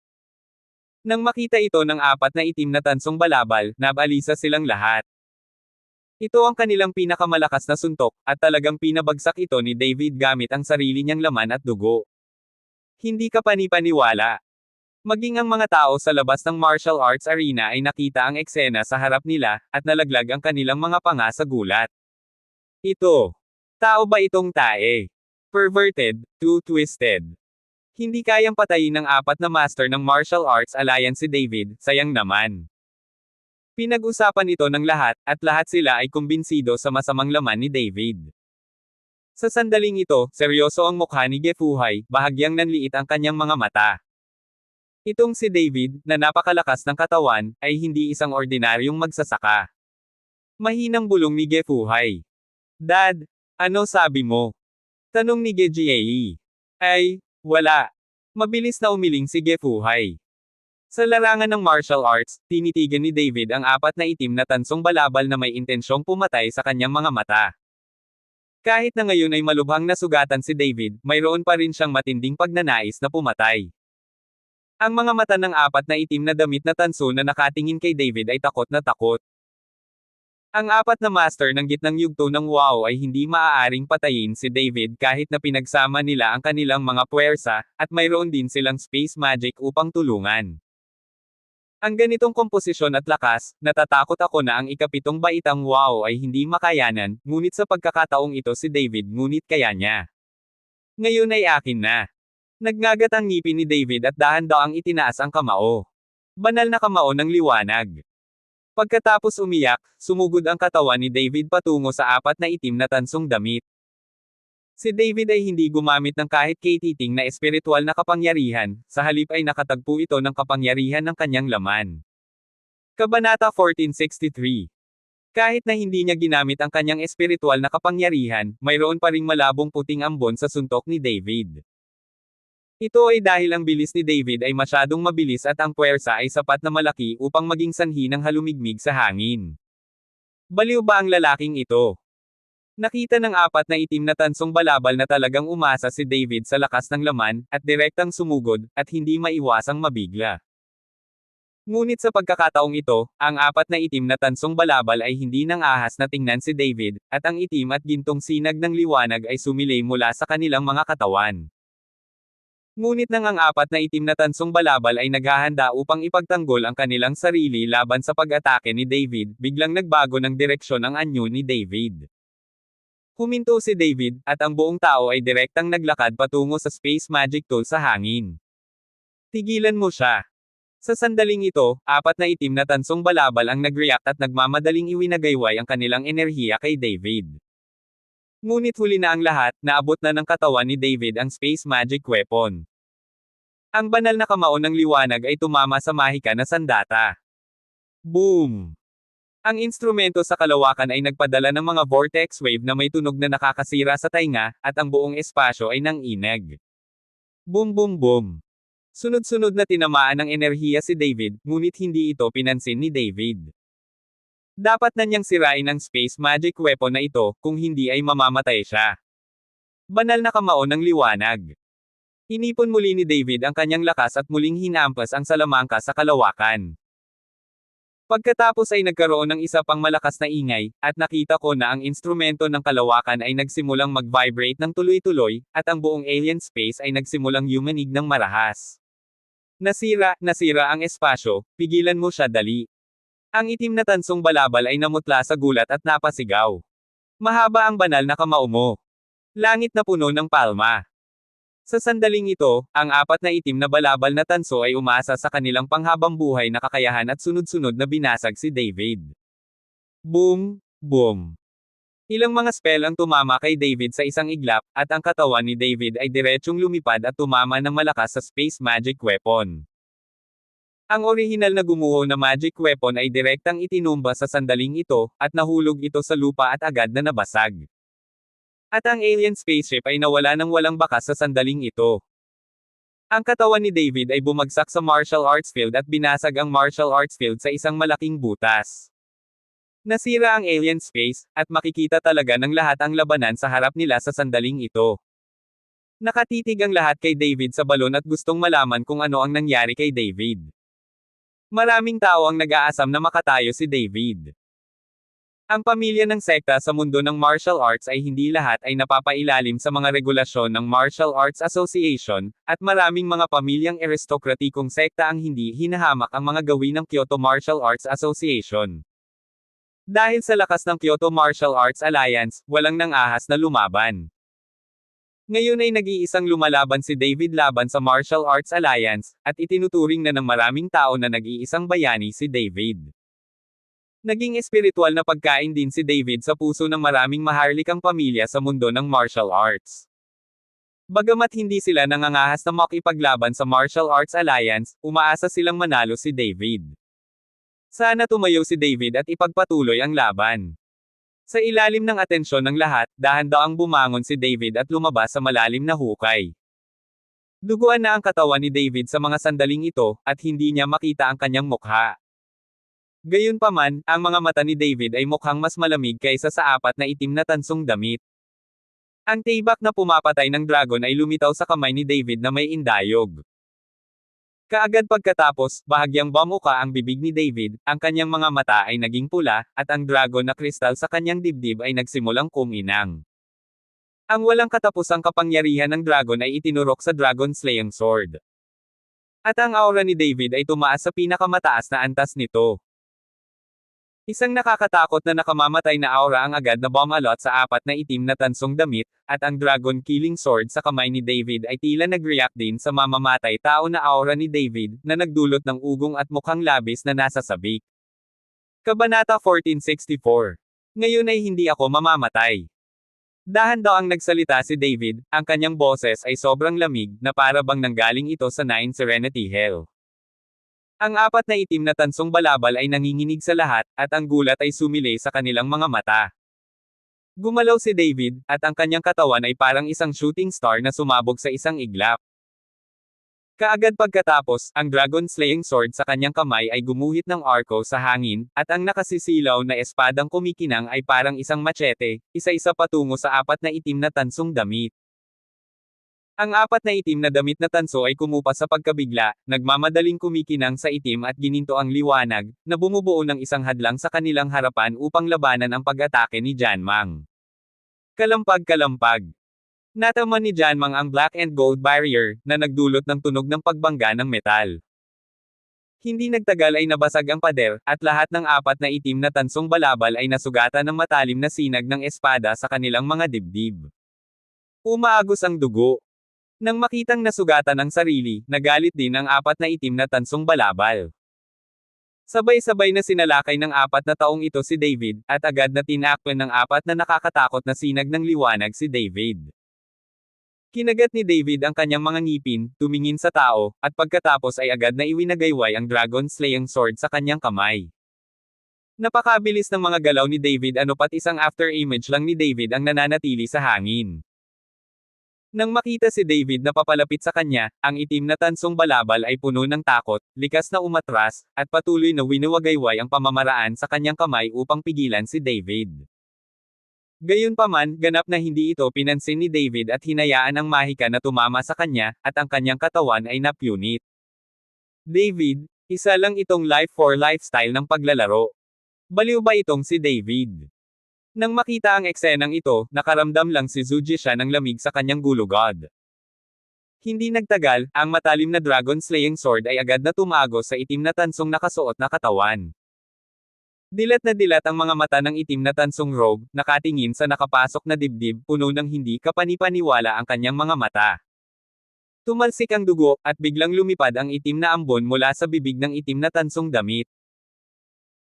Nang makita ito ng apat na itim na tansong balabal, nabalisa silang lahat. Ito ang kanilang pinakamalakas na suntok, at talagang pinabagsak ito ni David gamit ang sarili niyang laman at dugo. Hindi ka panipaniwala. Maging ang mga tao sa labas ng martial arts arena ay nakita ang eksena sa harap nila, at nalaglag ang kanilang mga panga sa gulat. Ito. Tao ba itong tae? Perverted, too twisted. Hindi kayang patayin ng apat na master ng martial arts alliance si David, sayang naman. Pinag-usapan ito ng lahat, at lahat sila ay kumbinsido sa masamang laman ni David. Sa sandaling ito, seryoso ang mukha ni Gefuhay, bahagyang nanliit ang kanyang mga mata. Itong si David, na napakalakas ng katawan, ay hindi isang ordinaryong magsasaka. Mahinang bulong ni Gefuhay. Dad, ano sabi mo? Tanong ni Gejiae. Ay, wala. Mabilis na umiling si Gefuhay. Sa larangan ng martial arts, tinitigan ni David ang apat na itim na tansong balabal na may intensyong pumatay sa kanyang mga mata. Kahit na ngayon ay malubhang nasugatan si David, mayroon pa rin siyang matinding pagnanais na pumatay. Ang mga mata ng apat na itim na damit na tanso na nakatingin kay David ay takot na takot. Ang apat na master ng gitnang yugto ng WoW ay hindi maaaring patayin si David kahit na pinagsama nila ang kanilang mga puwersa, at mayroon din silang space magic upang tulungan. Ang ganitong komposisyon at lakas, natatakot ako na ang ikapitong baitang WoW ay hindi makayanan, ngunit sa pagkakataong ito si David ngunit kaya niya. Ngayon ay akin na. Nagngagat ang ngipin ni David at dahan-daang itinaas ang kamao. Banal na kamao ng liwanag. Pagkatapos umiyak, sumugod ang katawan ni David patungo sa apat na itim na tansong damit. Si David ay hindi gumamit ng kahit katiting na espiritual na kapangyarihan, sa halip ay nakatagpo ito ng kapangyarihan ng kanyang laman. Kabanata 1463. Kahit na hindi niya ginamit ang kanyang espiritual na kapangyarihan, mayroon pa ring malabong puting ambon sa suntok ni David. Ito ay dahil ang bilis ni David ay masyadong mabilis at ang puwersa ay sapat na malaki upang maging sanhi ng halumigmig sa hangin. Baliw ba ang lalaking ito? Nakita ng apat na itim na tansong balabal na talagang umasa si David sa lakas ng laman, at direktang sumugod, at hindi maiwasang mabigla. Ngunit sa pagkakataong ito, ang apat na itim na tansong balabal ay hindi nang ahas na tingnan si David, at ang itim at gintong sinag ng liwanag ay sumilay mula sa kanilang mga katawan. Ngunit nang ang apat na itim na tansong balabal ay naghahanda upang ipagtanggol ang kanilang sarili laban sa pag-atake ni David, biglang nagbago ng direksyon ang anyo ni David. Huminto si David, at ang buong tao ay direktang naglakad patungo sa Space Magic Tool sa hangin. Tigilan mo siya. Sa sandaling ito, apat na itim na tansong balabal ang nag-react at nagmamadaling iwinagayway ang kanilang enerhiya kay David. Ngunit huli na ang lahat, naabot na ng katawan ni David ang Space Magic Weapon. Ang banal na kamao ng liwanag ay tumama sa mahika na sandata. Boom! Ang instrumento sa kalawakan ay nagpadala ng mga vortex wave na may tunog na nakakasira sa tainga, at ang buong espasyo ay nanginag. Boom boom boom! Sunod-sunod na tinamaan ng enerhiya si David, ngunit hindi ito pinansin ni David. Dapat na niyang sirain ang Space Magic Weapon na ito, kung hindi ay mamamatay siya. Banal na kamao ng liwanag. Inipon muli ni David ang kanyang lakas at muling hinampas ang salamangka sa kalawakan. Pagkatapos ay nagkaroon ng isa pang malakas na ingay, at nakita ko na ang instrumento ng kalawakan ay nagsimulang mag-vibrate ng tuloy-tuloy, at ang buong alien space ay nagsimulang yumanig ng marahas. Nasira ang espasyo, pigilan mo siya dali. Ang itim na tansong balabal ay namutla sa gulat at napasigaw. Mahaba ang banal na kamao mo. Langit na puno ng palma. Sa sandaling ito, ang apat na itim na balabal na tanso ay umasa sa kanilang panghabang buhay na kakayahan at sunod-sunod na binasag si David. Boom! Boom! Ilang mga spell ang tumama kay David sa isang iglap, at ang katawan ni David ay diretsyong lumipad at tumama ng malakas sa Space Magic Weapon. Ang orihinal na gumuho na magic weapon ay direktang itinumba sa sandaling ito, at nahulog ito sa lupa at agad na nabasag. At ang alien spaceship ay nawala ng walang bakas sa sandaling ito. Ang katawan ni David ay bumagsak sa martial arts field at binasag ang martial arts field sa isang malaking butas. Nasira ang alien space, at makikita talaga ng lahat ang labanan sa harap nila sa sandaling ito. Nakatitig ang lahat kay David sa balon at gustong malaman kung ano ang nangyari kay David. Maraming tao ang nag-aasam na makatayo si David. Ang pamilya ng sekta sa mundo ng martial arts ay hindi lahat ay napapailalim sa mga regulasyon ng Martial Arts Association, at maraming mga pamilyang aristokratikong sekta ang hindi hinahamak ang mga gawin ng Kyoto Martial Arts Association. Dahil sa lakas ng Kyoto Martial Arts Alliance, walang nang-ahas na lumaban. Ngayon ay nag-iisang lumalaban si David laban sa Martial Arts Alliance, at itinuturing na ng maraming tao na nag-iisang bayani si David. Naging espiritual na pagkain din si David sa puso ng maraming maharlikang pamilya sa mundo ng martial arts. Bagamat hindi sila nangangahas na makipaglaban sa Martial Arts Alliance, umaasa silang manalo si David. Sana tumayo si David at ipagpatuloy ang laban. Sa ilalim ng atensyon ng lahat, dahan-daang bumangon si David at lumabas sa malalim na hukay. Duguan na ang katawan ni David sa mga sandaling ito, at hindi niya makita ang kanyang mukha. Gayunpaman, ang mga mata ni David ay mukhang mas malamig kaysa sa apat na itim na tansong damit. Ang tibak na pumapatay ng dragon ay lumitaw sa kamay ni David na may indayog. Kaagad pagkatapos, bahagyang bumuka ang bibig ni David, ang kanyang mga mata ay naging pula, at ang dragon na kristal sa kanyang dibdib ay nagsimulang kuminang. Ang walang katapusang kapangyarihan ng dragon ay itinurok sa Dragon Slaying Sword. At ang aura ni David ay tumaas sa pinakamataas na antas nito. Isang nakakatakot na nakamamatay na aura ang agad na bumalot sa apat na itim na tansong damit, at ang Dragon Killing Sword sa kamay ni David ay tila nag-react din sa mamamatay tao na aura ni David, na nagdulot ng ugong at mukhang labis na nasa sabik. Kabanata 1464. Ngayon ay hindi ako mamamatay. Dahan-daang nagsalita si David, ang kanyang boses ay sobrang lamig, na para bang nanggaling ito sa Nine Serenity Hell. Ang apat na itim na tansong balabal ay nanginginig sa lahat, at ang gulat ay sumilay sa kanilang mga mata. Gumalaw si David, at ang kanyang katawan ay parang isang shooting star na sumabog sa isang iglap. Kaagad pagkatapos, ang dragon-slaying sword sa kanyang kamay ay gumuhit ng arko sa hangin, at ang nakasisilaw na espadang kumikinang ay parang isang machete, isa-isa patungo sa apat na itim na tansong damit. Ang apat na itim na damit na tanso ay kumupa sa pagkabigla, nagmamadaling kumikinang sa itim at gininto ang liwanag, na bumubuo ng isang hadlang sa kanilang harapan upang labanan ang pag-atake ni Janmang. Kalampag-kalampag. Natama ni Janmang ang black and gold barrier, na nagdulot ng tunog ng pagbangga ng metal. Hindi nagtagal ay nabasag ang pader, at lahat ng apat na itim na tansong balabal ay nasugatan ng matalim na sinag ng espada sa kanilang mga dibdib. Umaagos ang dugo. Nang makitang nasugatan ang sarili, nagalit din ang apat na itim na tansong balabal. Sabay-sabay na sinalakay ng apat na taong ito si David, at agad na tinakpan ng apat na nakakatakot na sinag ng liwanag si David. Kinagat ni David ang kanyang mga ngipin, tumingin sa tao, at pagkatapos ay agad na iwinagayway ang dragon-slaying sword sa kanyang kamay. Napakabilis ng mga galaw ni David pat isang after image lang ni David ang nananatili sa hangin. Nang makita si David na papalapit sa kanya, ang itim na tansong balabal ay puno ng takot, likas na umatras, at patuloy na winuwagayway ang pamamaraan sa kanyang kamay upang pigilan si David. Gayunpaman, ganap na hindi ito pinansin ni David at hinayaan ang mahika na tumama sa kanya, at ang kanyang katawan ay napunit. David, isa lang itong life for lifestyle ng paglalaro. Baliw ba itong si David? Nang makita ang eksenang ito, nakaramdam lang si Zujisha ng lamig sa kanyang gulugod. Hindi nagtagal, ang matalim na dragon-slaying sword ay agad na tumago sa itim na tansong nakasuot na katawan. Dilat na dilat ang mga mata ng itim na tansong robe, nakatingin sa nakapasok na dibdib, puno ng hindi kapanipaniwala ang kanyang mga mata. Tumalsik ang dugo, at biglang lumipad ang itim na ambon mula sa bibig ng itim na tansong damit.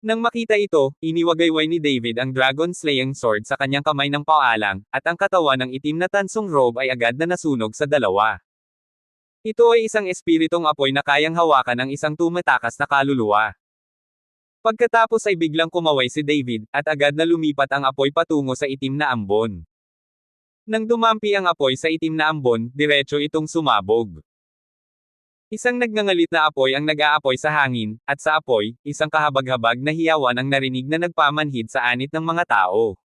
Nang makita ito, iniwagayway ni David ang dragon-slaying sword sa kanyang kamay ng paalang, at ang katawan ng itim na tansong robe ay agad na nasunog sa dalawa. Ito ay isang espiritong apoy na kayang hawakan ng isang tumatakas na kaluluwa. Pagkatapos ay biglang kumaway si David, at agad na lumipat ang apoy patungo sa itim na ambon. Nang dumampi ang apoy sa itim na ambon, diretso itong sumabog. Isang nagngangalit na apoy ang nag-aapoy sa hangin, at sa apoy, isang kahabag-habag na hiyawan ang narinig na nagpamanhid sa anit ng mga tao.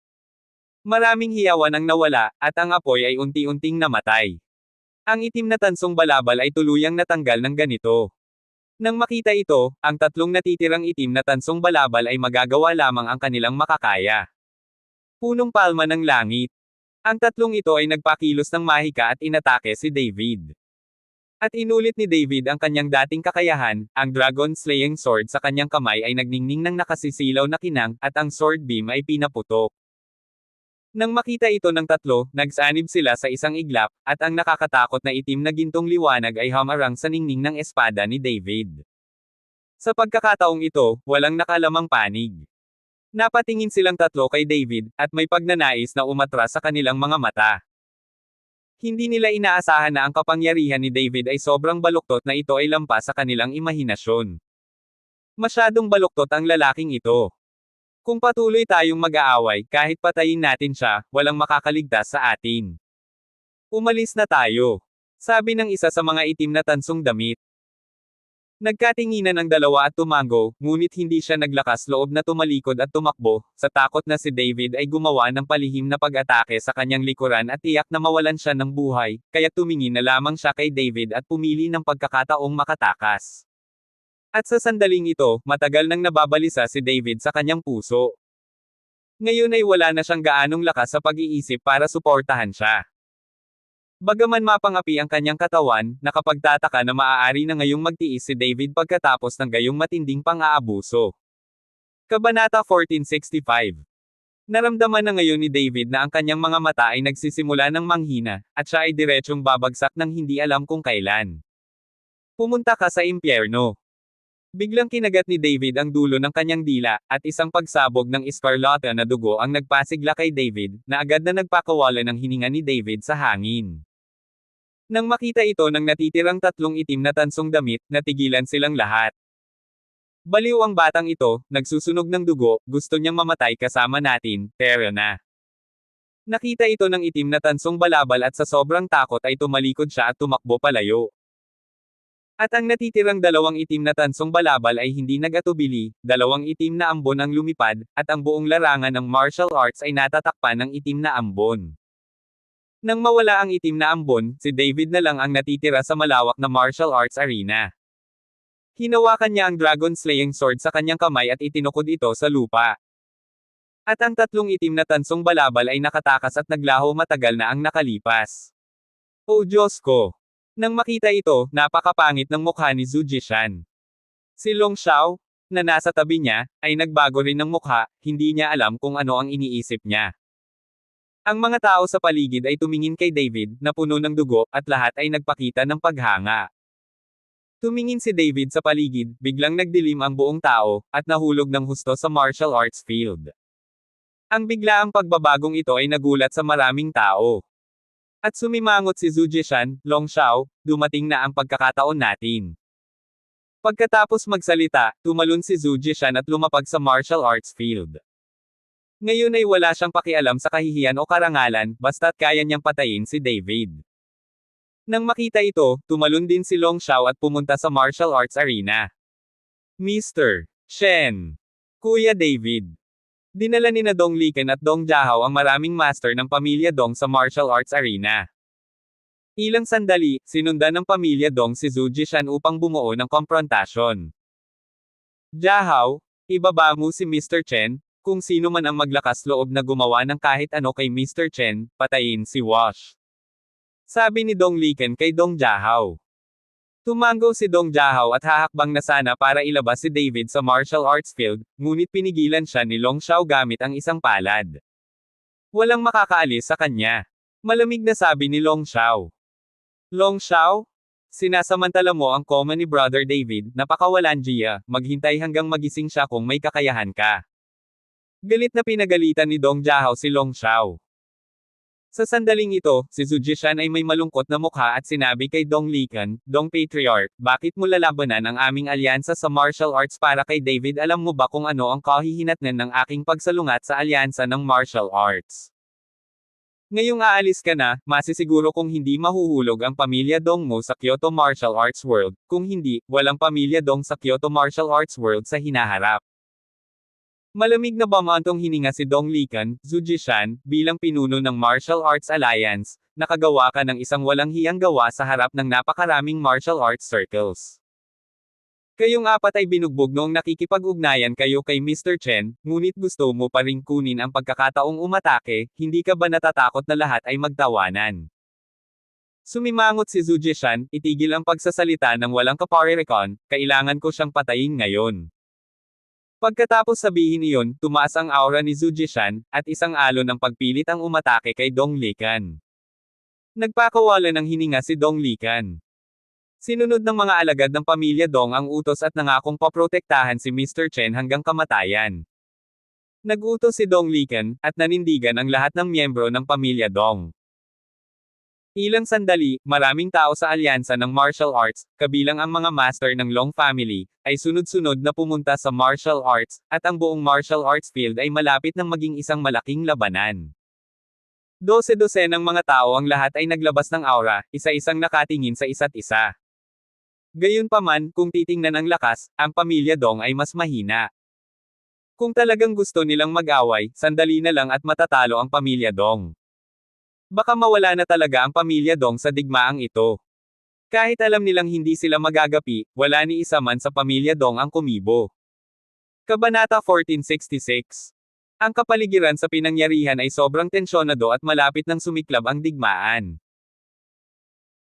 Maraming hiyawan ang nawala, at ang apoy ay unti-unting namatay. Ang itim na tansong balabal ay tuluyang natanggal ng ganito. Nang makita ito, ang tatlong natitirang itim na tansong balabal ay magagawa lamang ang kanilang makakaya. Punong palma ng langit. Ang tatlong ito ay nagpakilos ng mahika at inatake si David. At inulit ni David ang kanyang dating kakayahan, ang dragon-slaying sword sa kanyang kamay ay nagningning ng nakasisilaw na kinang, at ang sword beam ay pinaputok. Nang makita ito ng tatlo, nagsanib sila sa isang iglap, at ang nakakatakot na itim na gintong liwanag ay hamarang sa ningning ng espada ni David. Sa pagkakataong ito, walang nakalamang panig. Napatingin silang tatlo kay David, at may pagnanais na umatras sa kanilang mga mata. Hindi nila inaasahan na ang kapangyarihan ni David ay sobrang baluktot na ito ay lampas sa kanilang imahinasyon. Masyadong baluktot ang lalaking ito. Kung patuloy tayong mag-aaway, kahit patayin natin siya, walang makakaligtas sa atin. Umalis na tayo. Sabi ng isa sa mga itim na tansong damit. Nagkatinginan ang dalawa at tumango, ngunit hindi siya naglakas loob na tumalikod at tumakbo, sa takot na si David ay gumawa ng palihim na pag-atake sa kanyang likuran at tiyak na mawalan siya ng buhay, kaya tumingin na lamang siya kay David at pumili ng pagkakataong makatakas. At sa sandaling ito, matagal nang nababalisa si David sa kanyang puso. Ngayon ay wala na siyang gaanong lakas sa pag-iisip para suportahan siya. Bagaman mapangapi ang kanyang katawan, nakapagtataka na maaari na ngayong magtiis si David pagkatapos ng gayong matinding pang-aabuso. Kabanata 1465. Naramdaman na ngayon ni David na ang kanyang mga mata ay nagsisimula ng manghina, at siya ay diretsyong babagsak ng hindi alam kung kailan. Pumunta ka sa impyerno. Biglang kinagat ni David ang dulo ng kanyang dila, at isang pagsabog ng eskarlata na dugo ang nagpasigla kay David, na agad na nagpakawala ng hininga ni David sa hangin. Nang makita ito ng natitirang tatlong itim na tansong damit, natigilan silang lahat. Baliw ang batang ito, nagsusunog ng dugo, gusto niyang mamatay kasama natin, pero na. Nakita ito ng itim na tansong balabal at sa sobrang takot ay tumalikod siya at tumakbo palayo. At ang natitirang dalawang itim na tansong balabal ay hindi nag-atubili, dalawang itim na ambon ang lumipad, at ang buong larangan ng martial arts ay natatakpan ng itim na ambon. Nang mawala ang itim na ambon, si David na lang ang natitira sa malawak na martial arts arena. Hinawakan niya ang dragon slaying sword sa kanyang kamay at itinukod ito sa lupa. At ang tatlong itim na tansong balabal ay nakatakas at naglaho matagal na ang nakalipas. O Diyos ko! Nang makita ito, napakapangit ng mukha ni Zhu Jishan. Si Long Xiao, na nasa tabi niya, ay nagbago rin ng mukha, hindi niya alam kung ano ang iniisip niya. Ang mga tao sa paligid ay tumingin kay David, na puno ng dugo, at lahat ay nagpakita ng paghanga. Tumingin si David sa paligid, biglang nagdilim ang buong tao, at nahulog ng husto sa martial arts field. Ang biglaang pagbabagong ito ay nagulat sa maraming tao. At sumimangot si Zhu Jishan, Long Xiao, dumating na ang pagkakataon natin. Pagkatapos magsalita, tumalon si Zhu Jishan at lumapag sa martial arts field. Ngayon ay wala siyang pakialam sa kahihiyan o karangalan, basta't kaya niyang patayin si David. Nang makita ito, tumalon din si Long Xiao at pumunta sa martial arts arena. Mr. Shen. Kuya David. Dinala ni na Dong Liken at Dong Jiahao ang maraming master ng pamilya Dong sa martial arts arena. Ilang sandali, sinundan ng pamilya Dong si Zhu Jishan upang bumuo ng komprontasyon. Jiahao, ibaba mo si Mr. Chen, kung sino man ang maglakas loob na gumawa ng kahit ano kay Mr. Chen, patayin si Wash. Sabi ni Dong Liken kay Dong Jiahao. Tumango si Dong Jiahao at hahakbang na sana para ilabas si David sa martial arts field, ngunit pinigilan siya ni Long Xiao gamit ang isang palad. Walang makakaalis sa kanya. Malamig na sabi ni Long Xiao. Long Xiao? Sinasamantala mo ang koma ni Brother David, napakawalan Gia, maghintay hanggang magising siya kung may kakayahan ka. Galit na pinagalitan ni Dong Jiahao si Long Xiao. Sa sandaling ito, si Zhu Jishan ay may malungkot na mukha at sinabi kay Dong Liken, Dong Patriarch, bakit mo lalabanan ang aming alyansa sa martial arts para kay David? Alam mo ba kung ano ang kahihinatnan ng aking pagsalungat sa alyansa ng martial arts? Ngayong aalis ka na, masisiguro kung hindi mahuhulog ang pamilya Dong mo sa Kyoto Martial Arts World, kung hindi, walang pamilya Dong sa Kyoto Martial Arts World sa hinaharap. Malamig na bamantong hininga si Dong Liken, Zhu Jishan, bilang pinuno ng Martial Arts Alliance, nakagawa ka ng isang walang hiyang gawa sa harap ng napakaraming martial arts circles. Kayong apat ay binugbog noong nakikipag-ugnayan kayo kay Mr. Chen, ngunit gusto mo pa ring kunin ang pagkakataong umatake, hindi ka ba natatakot na lahat ay magtawanan? Sumimangot si Zhu Jishan, itigil ang pagsasalita ng walang kaparerekon, kailangan ko siyang patayin ngayon. Pagkatapos sabihin iyon, tumaas ang aura ni Zhu Jishan, at isang alon ng pagpilit ang umatake kay Dong Liken. Nagpakawala ng hininga si Dong Liken. Sinunod ng mga alagad ng pamilya Dong ang utos at nangakong paprotektahan si Mr. Chen hanggang kamatayan. Nag-utos si Dong Liken, at nanindigan ang lahat ng miyembro ng pamilya Dong. Ilang sandali, maraming tao sa alyansa ng martial arts, kabilang ang mga master ng Long family, ay sunod-sunod na pumunta sa martial arts, at ang buong martial arts field ay malapit ng maging isang malaking labanan. Dose-dose ng mga tao ang lahat ay naglabas ng aura, isa-isang nakatingin sa isa't isa. Gayunpaman, kung titingnan ang lakas, ang pamilya Dong ay mas mahina. Kung talagang gusto nilang mag-away, sandali na lang at matatalo ang pamilya Dong. Baka mawala na talaga ang pamilya Dong sa digmaang ito. Kahit alam nilang hindi sila magagapi, wala ni isa man sa pamilya Dong ang kumibo. Kabanata 1466. Ang kapaligiran sa pinangyarihan ay sobrang tensyonado at malapit nang sumiklab ang digmaan.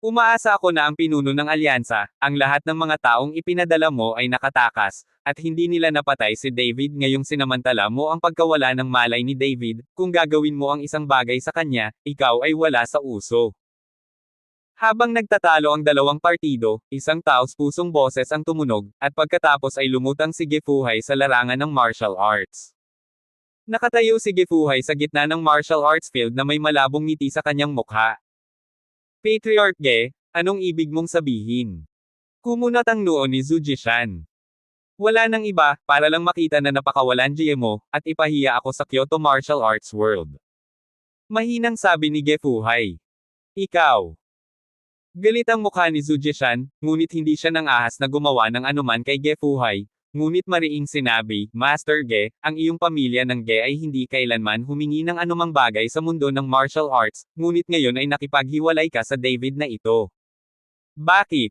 Umaasa ako na ang pinuno ng alyansa, ang lahat ng mga taong ipinadala mo ay nakatakas, at hindi nila napatay si David. Ngayong sinamantala mo ang pagkawala ng malay ni David, kung gagawin mo ang isang bagay sa kanya, ikaw ay wala sa uso. Habang nagtatalo ang dalawang partido, isang taos-pusong boses ang tumunog, at pagkatapos ay lumutang si Gifuhai sa larangan ng martial arts. Nakatayo si Gifuhai sa gitna ng martial arts field na may malabong ngiti sa kanyang mukha. Patriarch Ge, anong ibig mong sabihin? Kumunat ang noo ni Zhu Jishan. Wala nang iba, para lang makita na napakawalan mo, at ipahiya ako sa Kyoto Martial Arts World. Mahinang sabi ni Gifuhai. Ikaw. Galit ang mukha ni Zhu Jishan, ngunit hindi siya nang ahas na gumawa ng anuman kay Ge Fuhai. Ngunit mariing sinabi, Master Ge, ang iyong pamilya ng Ge ay hindi kailanman humingi ng anumang bagay sa mundo ng martial arts, ngunit ngayon ay nakipaghiwalay ka sa David na ito. Bakit?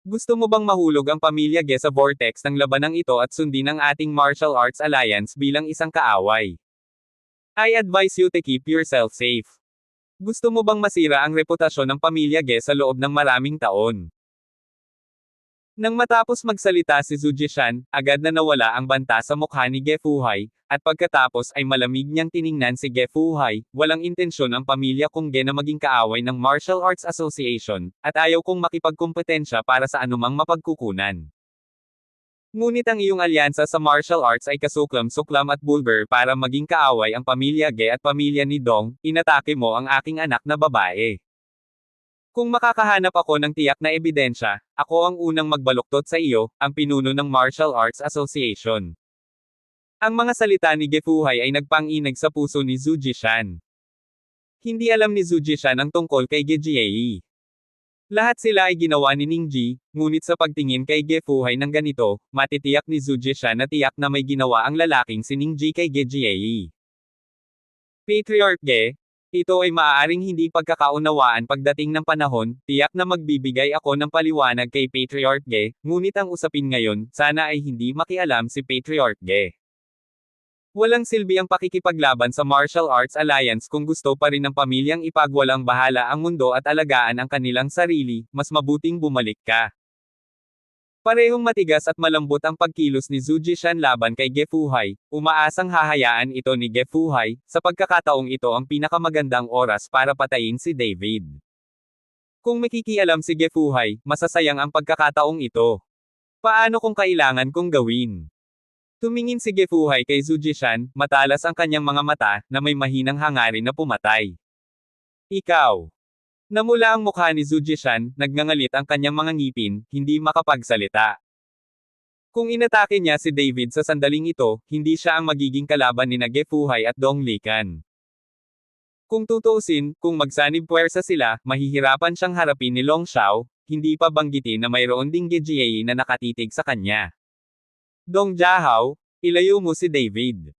Gusto mo bang mahulog ang pamilya Ge sa vortex ng labanang ito at sundin ang ating martial arts alliance bilang isang kaaway? I advise you to keep yourself safe. Gusto mo bang masira ang reputasyon ng pamilya Ge sa loob ng maraming taon? Nang matapos magsalita si Zhu Jishan, agad na nawala ang banta sa mukha ni Ge Fuhai, at pagkatapos ay malamig niyang tiningnan si Ge Fuhai, walang intensyon ang pamilya kong Ge na maging kaaway ng Martial Arts Association, at ayaw kong makipagkumpetensya para sa anumang mapagkukunan. Ngunit ang iyong alyansa sa martial arts ay kasuklam-suklam at bulgar para maging kaaway ang pamilya Ge at pamilya ni Dong, inatake mo ang aking anak na babae. Kung makakahanap ako ng tiyak na ebidensya, ako ang unang magbaluktot sa iyo, ang pinuno ng Martial Arts Association. Ang mga salita ni Ge Fuhai ay nagpang-inag sa puso ni Zhu Jishan. Hindi alam ni Zhu Jishan ang tungkol kay Ge Jiayi. Lahat sila ay ginawa ni Ning Ji, ngunit sa pagtingin kay Ge Fuhai ng ganito, matitiyak ni Zhu Jishan na tiyak na may ginawa ang lalaking si Ning Ji kay Ge Jiayi. Patriarch Ge, ito ay maaaring hindi pagkakaunawaan pagdating ng panahon, tiyak na magbibigay ako ng paliwanag kay Patriarch Ge, ngunit ang usapin ngayon, sana ay hindi makialam si Patriarch Ge. Walang silbi ang pakikipaglaban sa Martial Arts Alliance kung gusto pa rin ng pamilyang ipagwalang bahala ang mundo at alagaan ang kanilang sarili, mas mabuting bumalik ka. Parehong matigas at malambot ang pagkilos ni Zhu Jishan laban kay Ge Fuhai, umaasang hahayaan ito ni Ge Fuhai, sa pagkakataong ito ang pinakamagandang oras para patayin si David. Kung makikialam si Ge Fuhai, masasayang ang pagkakataong ito. Paano kung kailangan kong gawin? Tumingin si Ge Fuhai kay Zhu Jishan, matalas ang kanyang mga mata, na may mahinang hangarin na pumatay. Ikaw. Namula ang mukha ni Zhu Jishan, nagngangalit ang kanyang mga ngipin, hindi makapagsalita. Kung inatake niya si David sa sandaling ito, hindi siya ang magiging kalaban ni Ge Fuhai at Dong Likan. Kung tutuusin, kung magsanib puwersa sila, mahihirapan siyang harapin ni Long Xiao, hindi pa banggitin na mayroon ding Ge Jiayi na nakatitig sa kanya. Dong Jiahao, ilayo mo si David.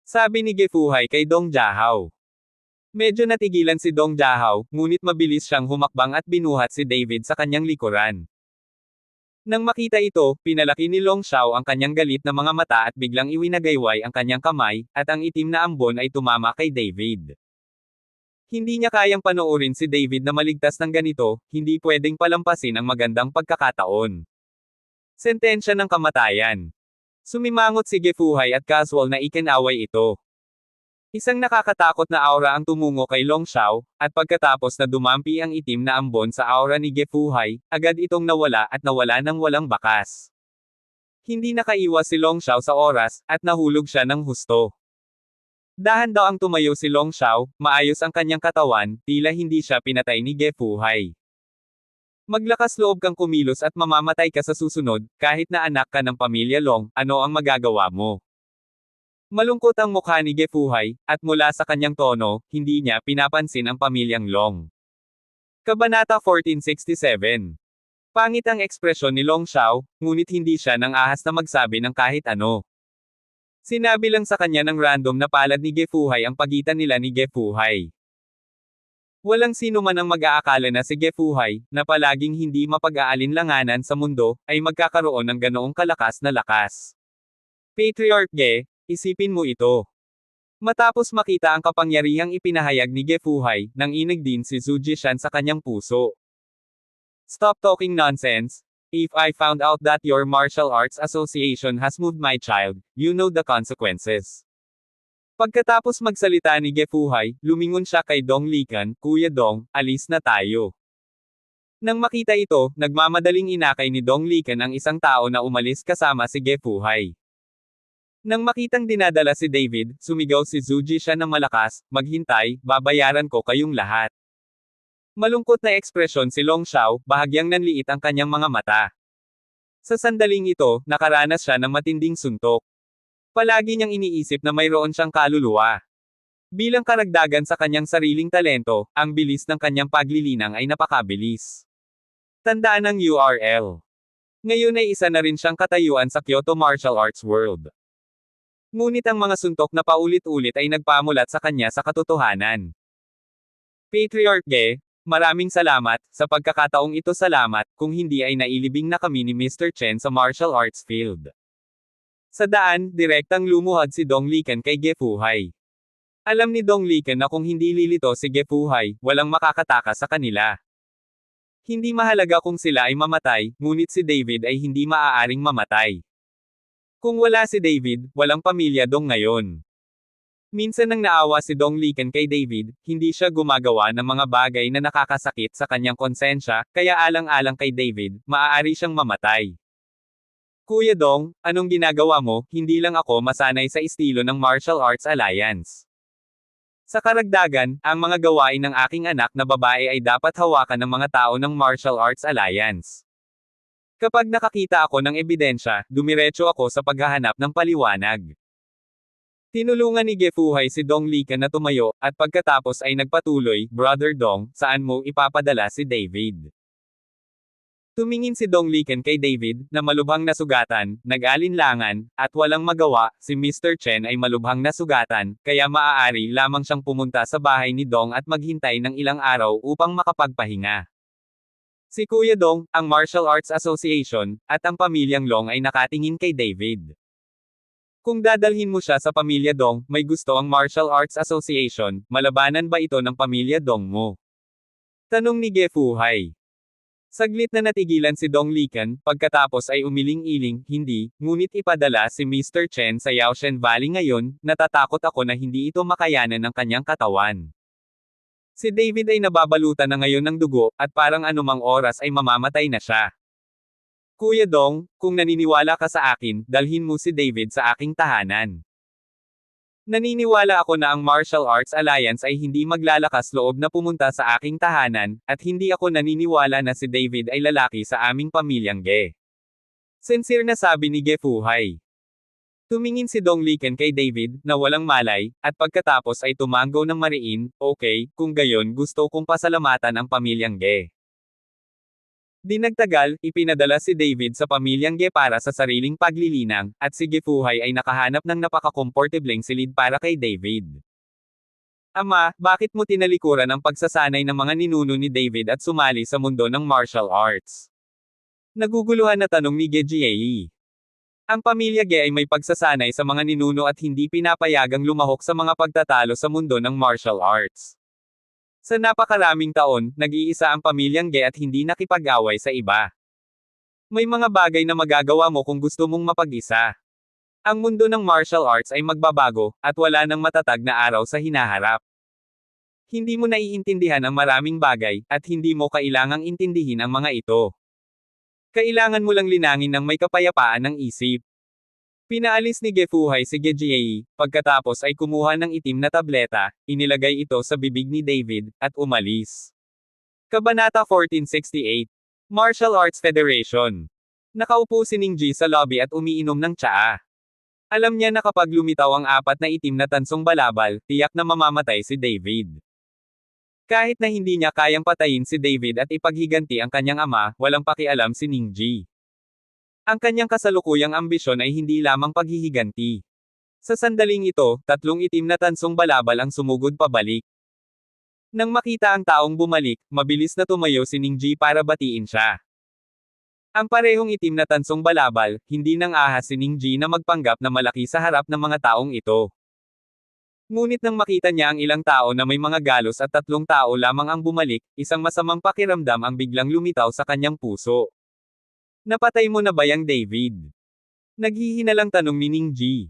Sabi ni Ge Fuhai kay Dong Jiahao. Medyo natigilan si Dong Jiahao, ngunit mabilis siyang humakbang at binuhat si David sa kanyang likuran. Nang makita ito, pinalaki ni Long Xiao ang kanyang galit na mga mata at biglang iwinagayway ang kanyang kamay, at ang itim na ambon ay tumama kay David. Hindi niya kayang panoorin si David na maligtas ng ganito, hindi pwedeng palampasin ang magandang pagkakataon. Sentensya ng kamatayan. Sumimangot si Ge Fuhai at casual na ikinaway ito. Isang nakakatakot na aura ang tumungo kay Long Xiao, at pagkatapos na dumampi ang itim na ambon sa aura ni Ge Fuhai, agad itong nawala at nawala ng walang bakas. Hindi nakaiwas si Long Xiao sa oras, at nahulog siya ng husto. Dahan-daang tumayo si Long Xiao, maayos ang kanyang katawan, tila hindi siya pinatay ni Ge Fuhai. Maglakas loob kang kumilos at mamamatay ka sa susunod, kahit na anak ka ng pamilya Long, ano ang magagawa mo? Malungkot ang mukha ni Ge Fuhai, at mula sa kanyang tono, hindi niya pinapansin ang pamilyang Long. Kabanata 1467. Pangit ang ekspresyon ni Long Xiao, ngunit hindi siya nang ahas na magsabi ng kahit ano. Sinabi lang sa kanya ng random na palad ni Ge Fuhai ang pagitan nila ni Ge Fuhai. Walang sino man ang mag-aakala na si Ge Fuhai, na palaging hindi mapag-aalinlanganan sa mundo, ay magkakaroon ng ganoong kalakas na lakas. Patriarch Ge, isipin mo ito. Matapos makita ang kapangyarihang ipinahayag ni Ge Fuhai, nanginig din si Zhu Jishan sa kanyang puso. Stop talking nonsense. If I found out that your martial arts association has moved my child, you know the consequences. Pagkatapos magsalita ni Ge Fuhai, lumingon siya kay Dong Likan, Kuya Dong, alis na tayo. Nang makita ito, nagmamadaling inakay ni Dong Likan ang isang tao na umalis kasama si Ge Fuhai. Nang makitang dinadala si David, sumigaw si Zhu Jishan ng malakas, maghintay, babayaran ko kayong lahat. Malungkot na ekspresyon si Long Xiao, bahagyang nanliit ang kanyang mga mata. Sa sandaling ito, nakaranas siya ng matinding suntok. Palagi niyang iniisip na mayroon siyang kaluluwa. Bilang karagdagan sa kanyang sariling talento, ang bilis ng kanyang paglilinang ay napakabilis. Tandaan ang URL. Ngayon ay isa na rin siyang katayuan sa Kyoto Martial Arts World. Ngunit ang mga suntok na paulit-ulit ay nagpamulat sa kanya sa katotohanan. Patriarch Ge, maraming salamat, sa pagkakataong ito salamat, kung hindi ay nailibing na kami ni Mr. Chen sa martial arts field. Sa daan, direktang lumuhad si Dong Liken kay Ge Fuhai. Alam ni Dong Liken na kung hindi lilito si Ge Fuhai, walang makakatakas sa kanila. Hindi mahalaga kung sila ay mamatay, ngunit si David ay hindi maaaring mamatay. Kung wala si David, walang pamilya Dong ngayon. Minsan nang naawa si Dong Liken kay David, hindi siya gumagawa ng mga bagay na nakakasakit sa kanyang konsensya, kaya alang-alang kay David, maaari siyang mamatay. Kuya Dong, anong ginagawa mo? Hindi lang ako masanay sa estilo ng Martial Arts Alliance. Sa karagdagan, ang mga gawain ng aking anak na babae ay dapat hawakan ng mga tao ng Martial Arts Alliance. Kapag nakakita ako ng ebidensya, dumiretso ako sa paghahanap ng paliwanag. Tinulungan ni Ge Fuhai si Dong Liken na tumayo, at pagkatapos ay nagpatuloy, Brother Dong, saan mo ipapadala si David? Tumingin si Dong Liken kay David, na malubhang nasugatan, nag-alinlangan, at walang magawa, si Mr. Chen ay malubhang nasugatan, kaya maaari lamang siyang pumunta sa bahay ni Dong at maghintay ng ilang araw upang makapagpahinga. Si Kuya Dong, ang Martial Arts Association, at ang pamilyang Long ay nakatingin kay David. Kung dadalhin mo siya sa pamilya Dong, may gusto ang Martial Arts Association, malabanan ba ito ng pamilya Dong mo? Tanong ni Ge Fuhai. Saglit na natigilan si Dong Liken, pagkatapos ay umiling-iling, hindi, ngunit ipadala si Mr. Chen sa Yaoshen Valley ngayon, natatakot ako na hindi ito makayanan ng kanyang katawan. Si David ay nababalutan na ngayon ng dugo, at parang anumang oras ay mamamatay na siya. Kuya Dong, kung naniniwala ka sa akin, dalhin mo si David sa aking tahanan. Naniniwala ako na ang Martial Arts Alliance ay hindi maglalakas loob na pumunta sa aking tahanan, at hindi ako naniniwala na si David ay lalaki sa aming pamilyang Ge. Sincere na sabi ni Ge Fuhai. Tumingin si Dong Liken kay David, na walang malay, at pagkatapos ay tumanggo ng mariin, okay, kung gayon gusto kong pasalamatan ang pamilyang Ge. Di nagtagal, ipinadala si David sa pamilyang Ge para sa sariling paglilinang, at si Ge Fuhai ay nakahanap ng napaka-komportableng silid para kay David. Ama, bakit mo tinalikuran ang pagsasanay ng mga ninuno ni David at sumali sa mundo ng martial arts? Naguguluhan na tanong ni Ge Jiayi. Ang pamilya Ge ay may pagsasanay sa mga ninuno at hindi pinapayagang lumahok sa mga pagtatalo sa mundo ng martial arts. Sa napakaraming taon, nag-iisa ang pamilyang Ge at hindi nakipag-away sa iba. May mga bagay na magagawa mo kung gusto mong mapag-isa. Ang mundo ng martial arts ay magbabago, at wala nang matatag na araw sa hinaharap. Hindi mo naiintindihan ang maraming bagay, at hindi mo kailangang intindihin ang mga ito. Kailangan mo lang linangin ng may kapayapaan ng isip. Pinaalis ni Ge Fuhai si Ge Jiayi, pagkatapos ay kumuha ng itim na tableta, inilagay ito sa bibig ni David, at umalis. Kabanata 1468. Martial Arts Federation. Nakaupo si Ning Ji sa lobby at umiinom ng tsaa. Alam niya na kapag lumitaw ang apat na itim na tansong balabal, tiyak na mamamatay si David. Kahit na hindi niya kayang patayin si David at ipaghiganti ang kanyang ama, walang pakialam si Ning Ji. Ang kanyang kasalukuyang ambisyon ay hindi lamang paghihiganti. Sa sandaling ito, tatlong itim na tansong balabal ang sumugod pabalik. Nang makita ang taong bumalik, mabilis na tumayo si Ning Ji para batiin siya. Ang parehong itim na tansong balabal, hindi nang ahas si Ning Ji na magpanggap na malaki sa harap ng mga taong ito. Ngunit nang makita niya ang ilang tao na may mga galos at tatlong tao lamang ang bumalik, isang masamang pakiramdam ang biglang lumitaw sa kanyang puso. Napatay mo na ba yang David? Naghihinalang tanong ni Ning Ji.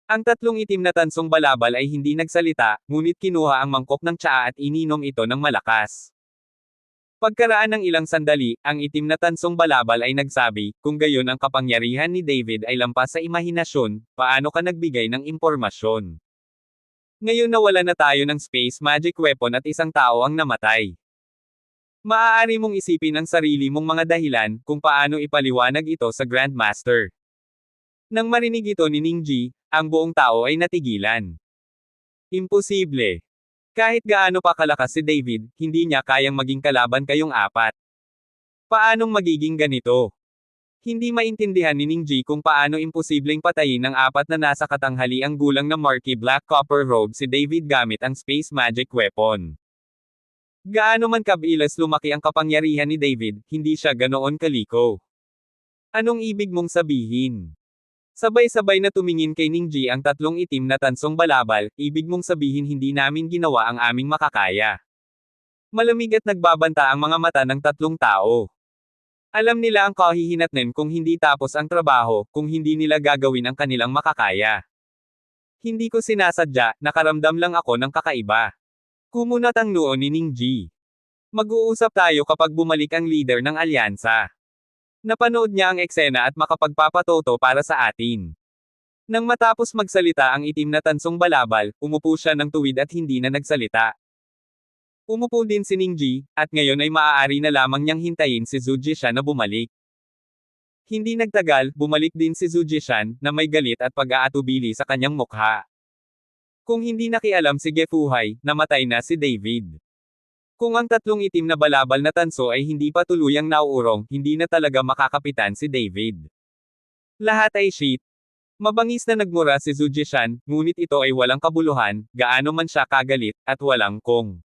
Ang tatlong itim na tansong balabal ay hindi nagsalita, ngunit kinuha ang mangkok ng tsaa at ininom ito ng malakas. Pagkaraan ng ilang sandali, ang itim na tansong balabal ay nagsabi, kung gayon ang kapangyarihan ni David ay lampas sa imahinasyon, paano ka nagbigay ng impormasyon? Ngayon nawala na tayo ng space magic weapon at isang tao ang namatay. Maaari mong isipin ang sarili mong mga dahilan, kung paano ipaliwanag ito sa Grandmaster. Nang marinig ito ni Ning Ji, ang buong tao ay natigilan. Imposible. Kahit gaano pa kalakas si David, hindi niya kayang maging kalaban kayong apat. Paanong magiging ganito? Hindi maintindihan ni Ningji kung paano imposibleng patayin ng apat na nasa katanghaliang gulang na Marquis Black Copper Robe si David gamit ang Space Magic Weapon. Gaano man kabilis lumaki ang kapangyarihan ni David, hindi siya ganoon kaliko. Anong ibig mong sabihin? Sabay-sabay na tumingin kay Ningji ang tatlong itim na tansong balabal, ibig mong sabihin hindi namin ginawa ang aming makakaya. Malamig at nagbabanta ang mga mata ng tatlong tao. Alam nila ang kahihinatnan kung hindi tapos ang trabaho, kung hindi nila gagawin ang kanilang makakaya. Hindi ko sinasadya, nakaramdam lang ako ng kakaiba. Kumunat ang noo ni Ningji. Mag-uusap tayo kapag bumalik ang leader ng alyansa. Napanood niya ang eksena at makapagpapatoto para sa atin. Nang matapos magsalita ang itim na tansong balabal, umupo siya ng tuwid at hindi na nagsalita. Umupo din si Ningji, at ngayon ay maaari na lamang niyang hintayin si Zhu Jishan na bumalik. Hindi nagtagal, bumalik din si Zhu Jishan, na may galit at pag-aatubili sa kanyang mukha. Kung hindi nakialam si Gefuhai, namatay na si David. Kung ang tatlong itim na balabal na tanso ay hindi pa tuluyang nauurong, hindi na talaga makakapitan si David. Lahat ay shit. Mabangis na nagmura si Zhu Jishan, ngunit ito ay walang kabuluhan, gaano man siya kagalit, at walang kung.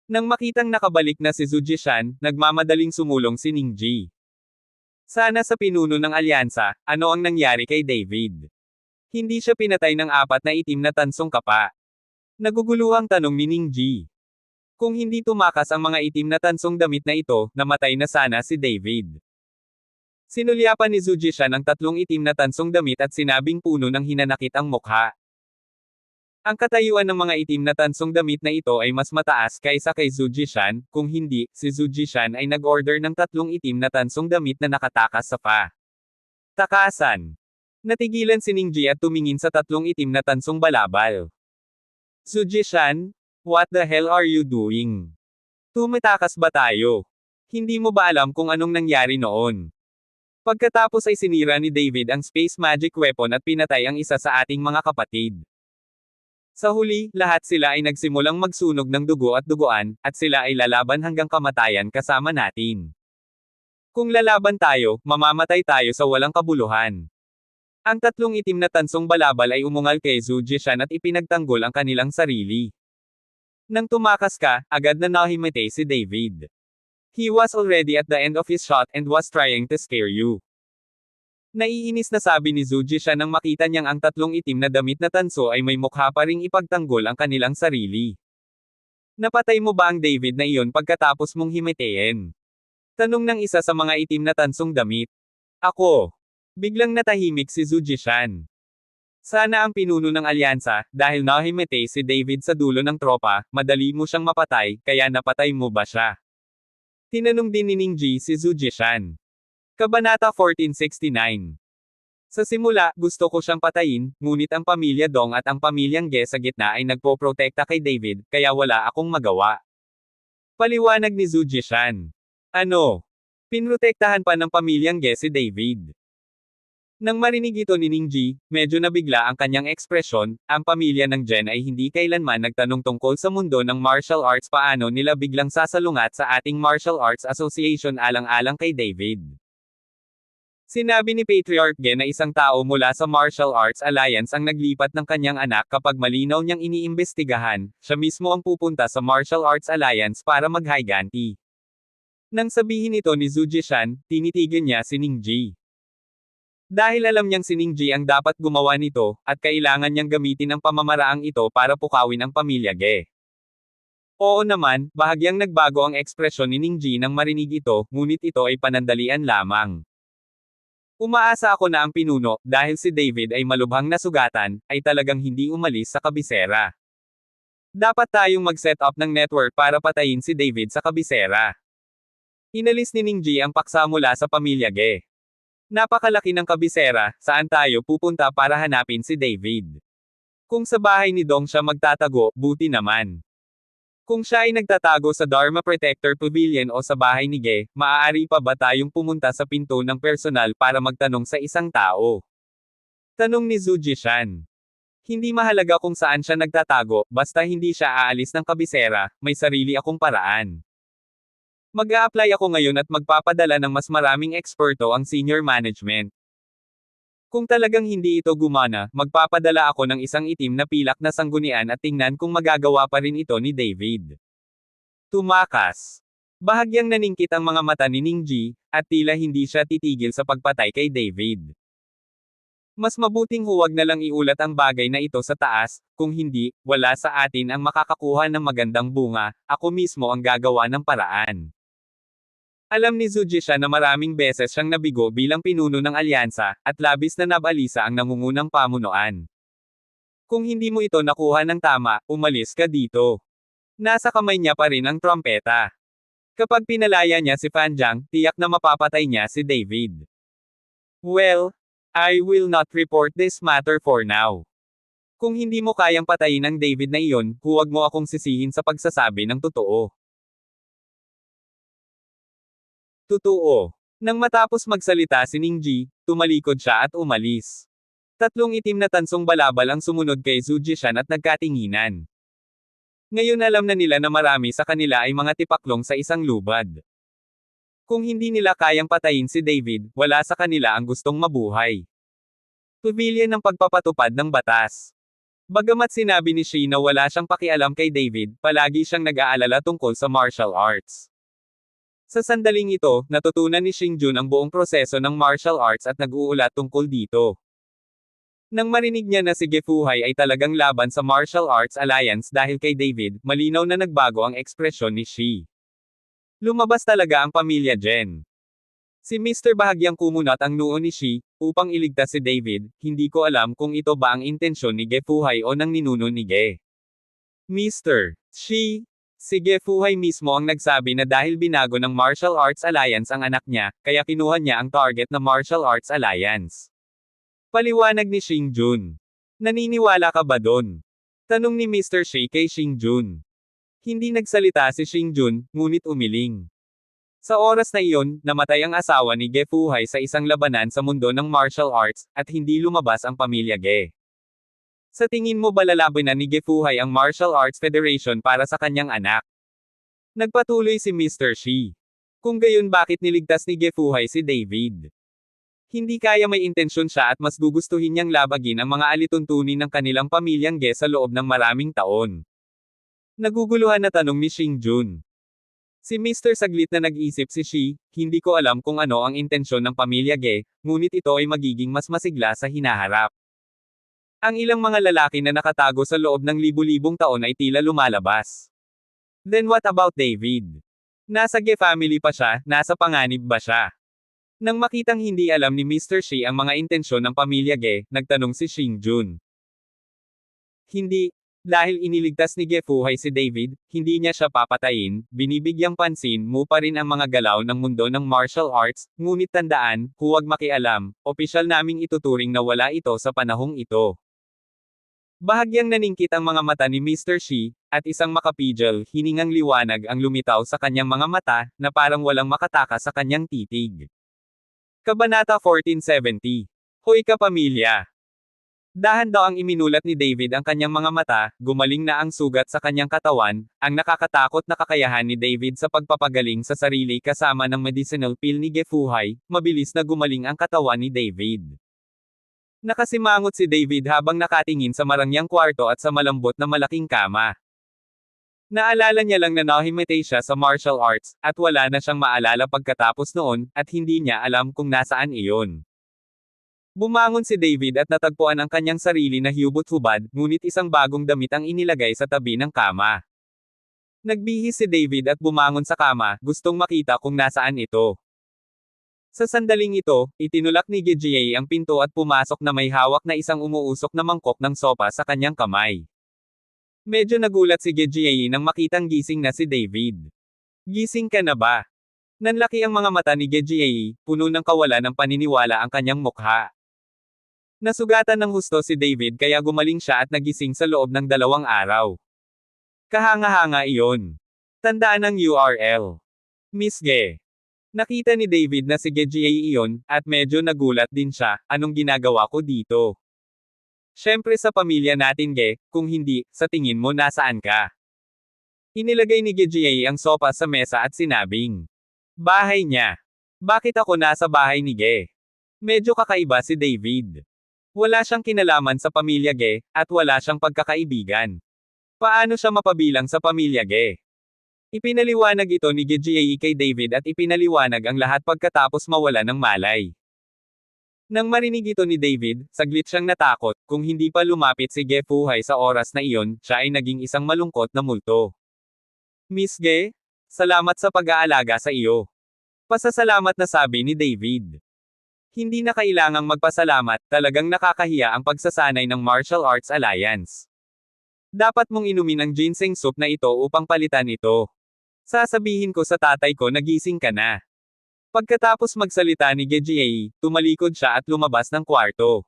Nang makitang nakabalik na si Zhu Jishan, nagmamadaling sumulong si Ningji. Sana sa pinuno ng alyansa, ano ang nangyari kay David? Hindi siya pinatay ng apat na itim na tansong kapa. Naguguluhang tanong ni Ningji. Kung hindi tumakas ang mga itim na tansong damit na ito, namatay na sana si David. Sinulyapan ni Zhu Jishan ang tatlong itim na tansong damit at sinabing puno ng hinanakit ang mukha. Ang katayuan ng mga itim na tansong damit na ito ay mas mataas kaysa kay Zhu Jishan, kung hindi, si Zhu Jishan ay nag-order ng tatlong itim na tansong damit na nakatakas sa pa. Takasan. Natigilan si Ningji at tumingin sa tatlong itim na tansong balabal. Zhu Jishan, what the hell are you doing? Tumatakas ba tayo? Hindi mo ba alam kung anong nangyari noon? Pagkatapos ay sinira ni David ang Space Magic Weapon at pinatay ang isa sa ating mga kapatid. Sa huli, lahat sila ay nagsimulang magsunog ng dugo at duguan, at sila ay lalaban hanggang kamatayan kasama natin. Kung lalaban tayo, mamamatay tayo sa walang kabuluhan. Ang tatlong itim na tansong balabal ay umungal kay Zhu Jishan at ipinagtanggol ang kanilang sarili. Nang tumakas ka, agad na nahimatay si David. He was already at the end of his shot and was trying to scare you. Naiinis na sabi ni Zhu Jishan nang makita niyang ang tatlong itim na damit na tanso ay may mukha pa ring ipagtanggol ang kanilang sarili. Napatay mo ba ang David na iyon pagkatapos mong himatayin? Tanong ng isa sa mga itim na tansong damit. Ako. Biglang natahimik si Zhu Jishan. Sana ang pinuno ng alyansa, dahil nahimatay si David sa dulo ng tropa, madali mo siyang mapatay, kaya napatay mo ba siya? Tinanong din ni Ningji si Zhu Jishan. Kabanata 1469. Sa simula, gusto ko siyang patayin, ngunit ang pamilya Dong at ang pamilyang Ge sa gitna ay nagpoprotekta kay David, kaya wala akong magawa. Paliwanag ni Zhu Jishan. Ano? Pinrotektahan pa ng pamilyang Ge si David. Nang marinig ito ni Ningji, medyo nabigla ang kanyang ekspresyon, ang pamilya ng Gen ay hindi kailanman nagtanong tungkol sa mundo ng martial arts, paano nila biglang sasalungat sa ating Martial Arts Association alang-alang kay David. Sinabi ni Patriarch Ge na isang tao mula sa Martial Arts Alliance ang naglipat ng kanyang anak kapag malinaw niyang iniimbestigahan, siya mismo ang pupunta sa Martial Arts Alliance para maghiganti. Nang sabihin ito ni Zhu Jishan, tinitigan niya si Ningji. Dahil alam niyang si Ningji ang dapat gumawa nito, at kailangan niyang gamitin ang pamamaraang ito para pukawin ang pamilya Ge. Oo naman, bahagyang nagbago ang ekspresyon ni Ningji nang marinig ito, ngunit ito ay panandalian lamang. Umaasa ako na ang pinuno, dahil si David ay malubhang nasugatan, ay talagang hindi umalis sa kabisera. Dapat tayong mag-set up ng network para patayin si David sa kabisera. Inalis ni Ningji ang paksa mula sa pamilya Ge. Napakalaki ng kabisera, saan tayo pupunta para hanapin si David? Kung sa bahay ni Dong siya magtatago, buti naman. Kung siya ay nagtatago sa Dharma Protector Pavilion o sa bahay ni Ge, maaari pa ba tayong pumunta sa pinto ng personal para magtanong sa isang tao? Tanong ni Zhu Jishan. Hindi mahalaga kung saan siya nagtatago, basta hindi siya aalis ng kabisera, may sarili akong paraan. Mag-a-apply ako ngayon at magpapadala ng mas maraming eksperto ang senior management. Kung talagang hindi ito gumana, magpapadala ako ng isang itim na pilak na sanggunian at tingnan kung magagawa pa rin ito ni David. Tumakas. Bahagyang naningkit ang mga mata ni Ningji, at tila hindi siya titigil sa pagpatay kay David. Mas mabuting huwag na lang iulat ang bagay na ito sa taas, kung hindi, wala sa atin ang makakakuha ng magandang bunga, ako mismo ang gagawa ng paraan. Alam ni Zujisha na maraming beses siyang nabigo bilang pinuno ng alyansa, at labis na nabalisa ang nangungunang pamunuan. Kung hindi mo ito nakuha ng tama, umalis ka dito. Nasa kamay niya pa rin ang trompeta. Kapag pinalaya niya si Fanjang, tiyak na mapapatay niya si David. Well, I will not report this matter for now. Kung hindi mo kayang patayin ang David na iyon, huwag mo akong sisihin sa pagsasabi ng totoo. Totoo. Nang matapos magsalita si Ningji, tumalikod siya at umalis. Tatlong itim na tansong balabal ang sumunod kay Zujishan at nagkatinginan. Ngayon alam na nila na marami sa kanila ay mga tipaklong sa isang lubad. Kung hindi nila kayang patayin si David, wala sa kanila ang gustong mabuhay. Tubilyan ng pagpapatupad ng batas. Bagamat sinabi ni Shi na wala siyang pakialam kay David, palagi siyang nag-aalala tungkol sa martial arts. Sa sandaling ito, natutunan ni Xingjun ang buong proseso ng martial arts at nag-uulat tungkol dito. Nang marinig niya na si Gefuhai ay talagang laban sa Martial Arts Alliance dahil kay David, malinaw na nagbago ang ekspresyon ni Shi. Lumabas talaga ang pamilya Jen. Si Mr. Bahagyang kumunat ang noo ni Shi, upang iligtas si David, hindi ko alam kung ito ba ang intensyon ni Gefuhai o ng ninuno ni Ge. Mr. Shi, si Gefuhai mismo ang nagsabi na dahil binago ng Martial Arts Alliance ang anak niya, kaya kinuha niya ang target na Martial Arts Alliance. Paliwanag ni Xingjun. Naniniwala ka ba doon? Tanong ni Mr. Shi kay Xingjun. Hindi nagsalita si Xingjun, ngunit umiling. Sa oras na iyon, namatay ang asawa ni Gefuhai sa isang labanan sa mundo ng martial arts, at hindi lumabas ang pamilya Ge. Sa tingin mo ba lalabanan ni Gefuhai ang Martial Arts Federation para sa kanyang anak? Nagpatuloy si Mr. Shi. Kung gayon bakit niligtas ni Gefuhai si David? Hindi kaya may intensyon siya at mas gugustuhin niyang labagin ang mga alituntunin ng kanilang pamilyang Ge sa loob ng maraming taon. Naguguluhan na tanong ni Xingjun. Si Mr. Saglit na nag-isip si Shi, hindi ko alam kung ano ang intensyon ng pamilya Ge, ngunit ito ay magiging mas masigla sa hinaharap. Ang ilang mga lalaki na nakatago sa loob ng libu-libong taon ay tila lumalabas. Then what about David? Nasa Ge family pa siya, nasa panganib ba siya? Nang makitang hindi alam ni Mr. Shi ang mga intensyon ng pamilya Ge, nagtanong si Xingjun. Hindi. Dahil iniligtas ni Gefuhai si David, hindi niya siya papatayin, binibigyang pansin mo pa rin ang mga galaw ng mundo ng martial arts, ngunit tandaan, huwag makialam, opisyal naming ituturing na wala ito sa panahong ito. Bahagyang naningkit ang mga mata ni Mr. Shi, at isang makapigil, hiningang liwanag ang lumitaw sa kanyang mga mata, na parang walang makatakas sa kanyang titig. Kabanata 1470. Hoy kapamilya! Dahan daw ang iminulat ni David ang kanyang mga mata, gumaling na ang sugat sa kanyang katawan, ang nakakatakot na kakayahan ni David sa pagpapagaling sa sarili kasama ng medicinal pill ni Gefuhai, mabilis na gumaling ang katawan ni David. Nakasimangot si David habang nakatingin sa marangyang kwarto at sa malambot na malaking kama. Naalala niya lang na nahimatay siya sa martial arts, at wala na siyang maalala pagkatapos noon, at hindi niya alam kung nasaan iyon. Bumangon si David at natagpuan ang kanyang sarili na hubot-hubad, ngunit isang bagong damit ang inilagay sa tabi ng kama. Nagbihis si David at bumangon sa kama, gustong makita kung nasaan ito. Sa sandaling ito, itinulak ni Gejie ang pinto at pumasok na may hawak na isang umuusok na mangkok ng sopa sa kanyang kamay. Medyo nagulat si Gejie nang makitang gising na si David. Gising ka na ba? Nanlaki ang mga mata ni Gejie, puno ng kawalan ng paniniwala ang kanyang mukha. Nasugatan ng husto si David kaya gumaling siya at nagising sa loob ng 2 araw. Kahanga-hanga iyon. Tandaan ang URL. Miss Ge. Nakita ni David na si Gejie iyon, at medyo nagulat din siya, anong ginagawa ko dito? Siyempre sa pamilya natin Ge, kung hindi, sa tingin mo nasaan ka? Inilagay ni Geji ang sopa sa mesa at sinabing, "Bahay niya. Bakit ako nasa bahay ni Ge?" Medyo kakaiba si David. Wala siyang kinalaman sa pamilya Ge, at wala siyang pagkakaibigan. Paano siya mapabilang sa pamilya Ge? Ipinaliwanag ito ni Geji kay David at ipinaliwanag ang lahat pagkatapos mawala ng malay. Nang marinig ito ni David, saglit siyang natakot, kung hindi pa lumapit si Ge Fuhai sa oras na iyon, siya ay naging isang malungkot na multo. "Miss Ge, salamat sa pag-aalaga sa iyo." Pasasalamat na sabi ni David. Hindi na kailangang magpasalamat, talagang nakakahiya ang pagsasanay ng Martial Arts Alliance. Dapat mong inumin ang ginseng soup na ito upang palitan ito. Sasabihin ko sa tatay ko na gising ka na. Pagkatapos magsalita ni Geji, tumalikod siya at lumabas ng kwarto.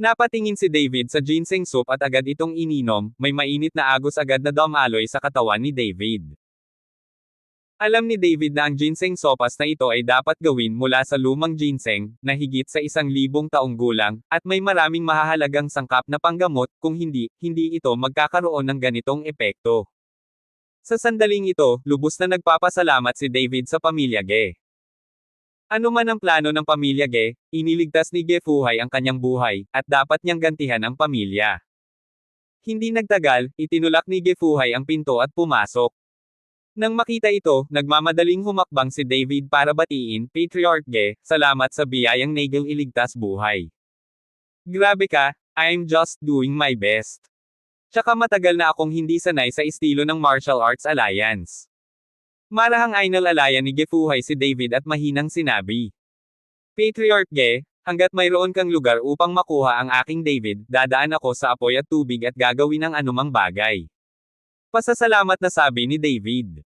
Napatingin si David sa ginseng soup at agad itong ininom, may mainit na agos agad na dumaloy sa katawan ni David. Alam ni David na ang ginseng sopas na ito ay dapat gawin mula sa lumang ginseng, na higit sa 1,000 taong gulang, at may maraming mahahalagang sangkap na panggamot, kung hindi ito magkakaroon ng ganitong epekto. Sa sandaling ito, lubos na nagpapasalamat si David sa pamilya Ge. Ano man ang plano ng pamilya Ge, iniligtas ni Ge Fuhai ang kanyang buhay, at dapat niyang gantihan ang pamilya. Hindi nagtagal, itinulak ni Ge Fuhai ang pinto at pumasok. Nang makita ito, nagmamadaling humakbang si David para batiin, "Patriarch Ge, salamat sa biyayang Nagel iligtas buhay. Grabe ka, I'm just doing my best. Tsaka matagal na akong hindi sanay sa estilo ng Martial Arts Alliance." Marahang ainalalayan ni Ge Fuhai si David at mahinang sinabi, "Patriarch Ge, hanggat mayroon kang lugar upang makuha ang aking David, dadaan ako sa apoy at tubig at gagawin ang anumang bagay." Pasasalamat na sabi ni David.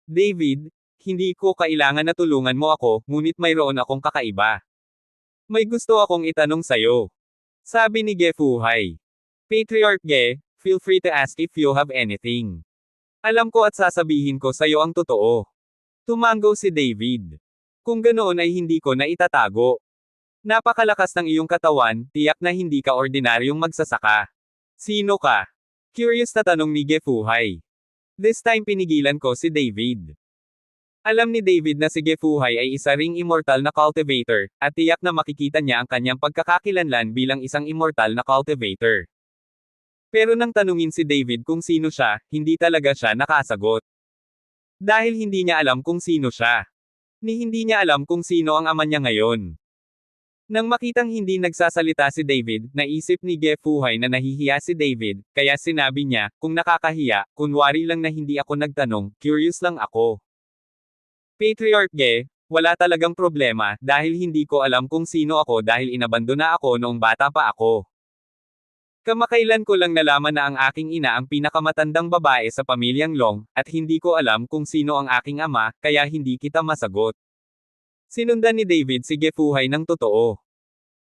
"David, hindi ko kailangan na tulungan mo ako, ngunit mayroon akong kakaiba. May gusto akong itanong sayo." Sabi ni Ge Fuhai. "Patriarch Ge, feel free to ask if you have anything. Alam ko at sasabihin ko sayo ang totoo." Tumango si David. "Kung ganoon ay hindi ko na itatago. Napakalakas ng iyong katawan, tiyak na hindi ka ordinaryong magsasaka. Sino ka?" Curious na tanong ni Ge Fuhai. This time pinigilan ko si David. Alam ni David na si Ge Fuhai ay isa ring immortal na cultivator, at tiyak na makikita niya ang kanyang pagkakakilanlan bilang isang immortal na cultivator. Pero nang tanungin si David kung sino siya, hindi talaga siya nakasagot. Dahil hindi niya alam kung sino siya. Hindi niya alam kung sino ang ama niya ngayon. Nang makitang hindi nagsasalita si David, naisip ni Ge Fuhai na nahihiya si David, kaya sinabi niya, "Kung nakakahiya, kunwari lang na hindi ako nagtanong, curious lang ako." "Patriarch Ge, wala talagang problema, dahil hindi ko alam kung sino ako dahil inabandona ako noong bata pa ako. Kamakailan ko lang nalaman na ang aking ina ang pinakamatandang babae sa pamilyang Long, at hindi ko alam kung sino ang aking ama, kaya hindi kita masagot." Sinundan ni David si Ge Fuhai ng totoo.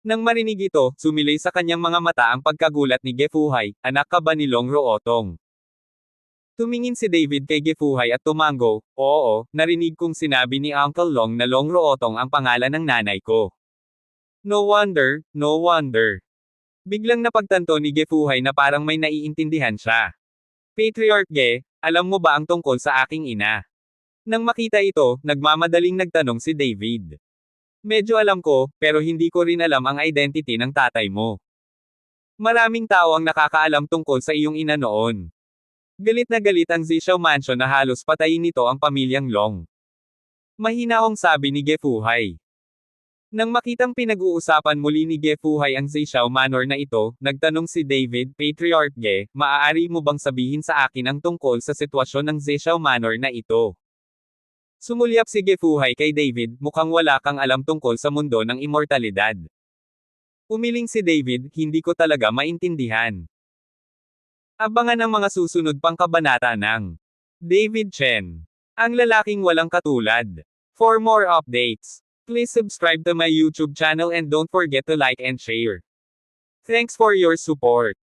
Nang marinig ito, sumilay sa kanyang mga mata ang pagkagulat ni Ge Fuhai, "Anak ka ba ni Long Ruotong?" Tumingin si David kay Ge Fuhai at tumango, "Oo, narinig kong sinabi ni Uncle Long na Long Ruotong ang pangalan ng nanay ko." No wonder, no wonder. Biglang napagtanto ni Ge Fuhai na parang may naiintindihan siya. "Patriarch Ge, alam mo ba ang tungkol sa aking ina?" Nang makita ito, nagmamadaling nagtanong si David. "Medyo alam ko, pero hindi ko rin alam ang identity ng tatay mo. Maraming tao ang nakakaalam tungkol sa iyong ina noon." Galit na galit ang Zishao Mansion na halos patayin nito ang pamilyang Long. Mahinahong sabi ni Ge Fuhai. Nang makitang pinag-uusapan muli ni Ge Fuhai ang Zishao Manor na ito, nagtanong si David, "Patriarch Ge, maaari mo bang sabihin sa akin ang tungkol sa sitwasyon ng Zishao Manor na ito?" Sumulyap si Ge Fuhai kay David, "Mukhang wala kang alam tungkol sa mundo ng immortalidad." Umiling si David, "Hindi ko talaga maintindihan." Abangan ang mga susunod pang kabanata ng David Chen, ang lalaking walang katulad. For more updates, please subscribe to my YouTube channel and don't forget to like and share. Thanks for your support.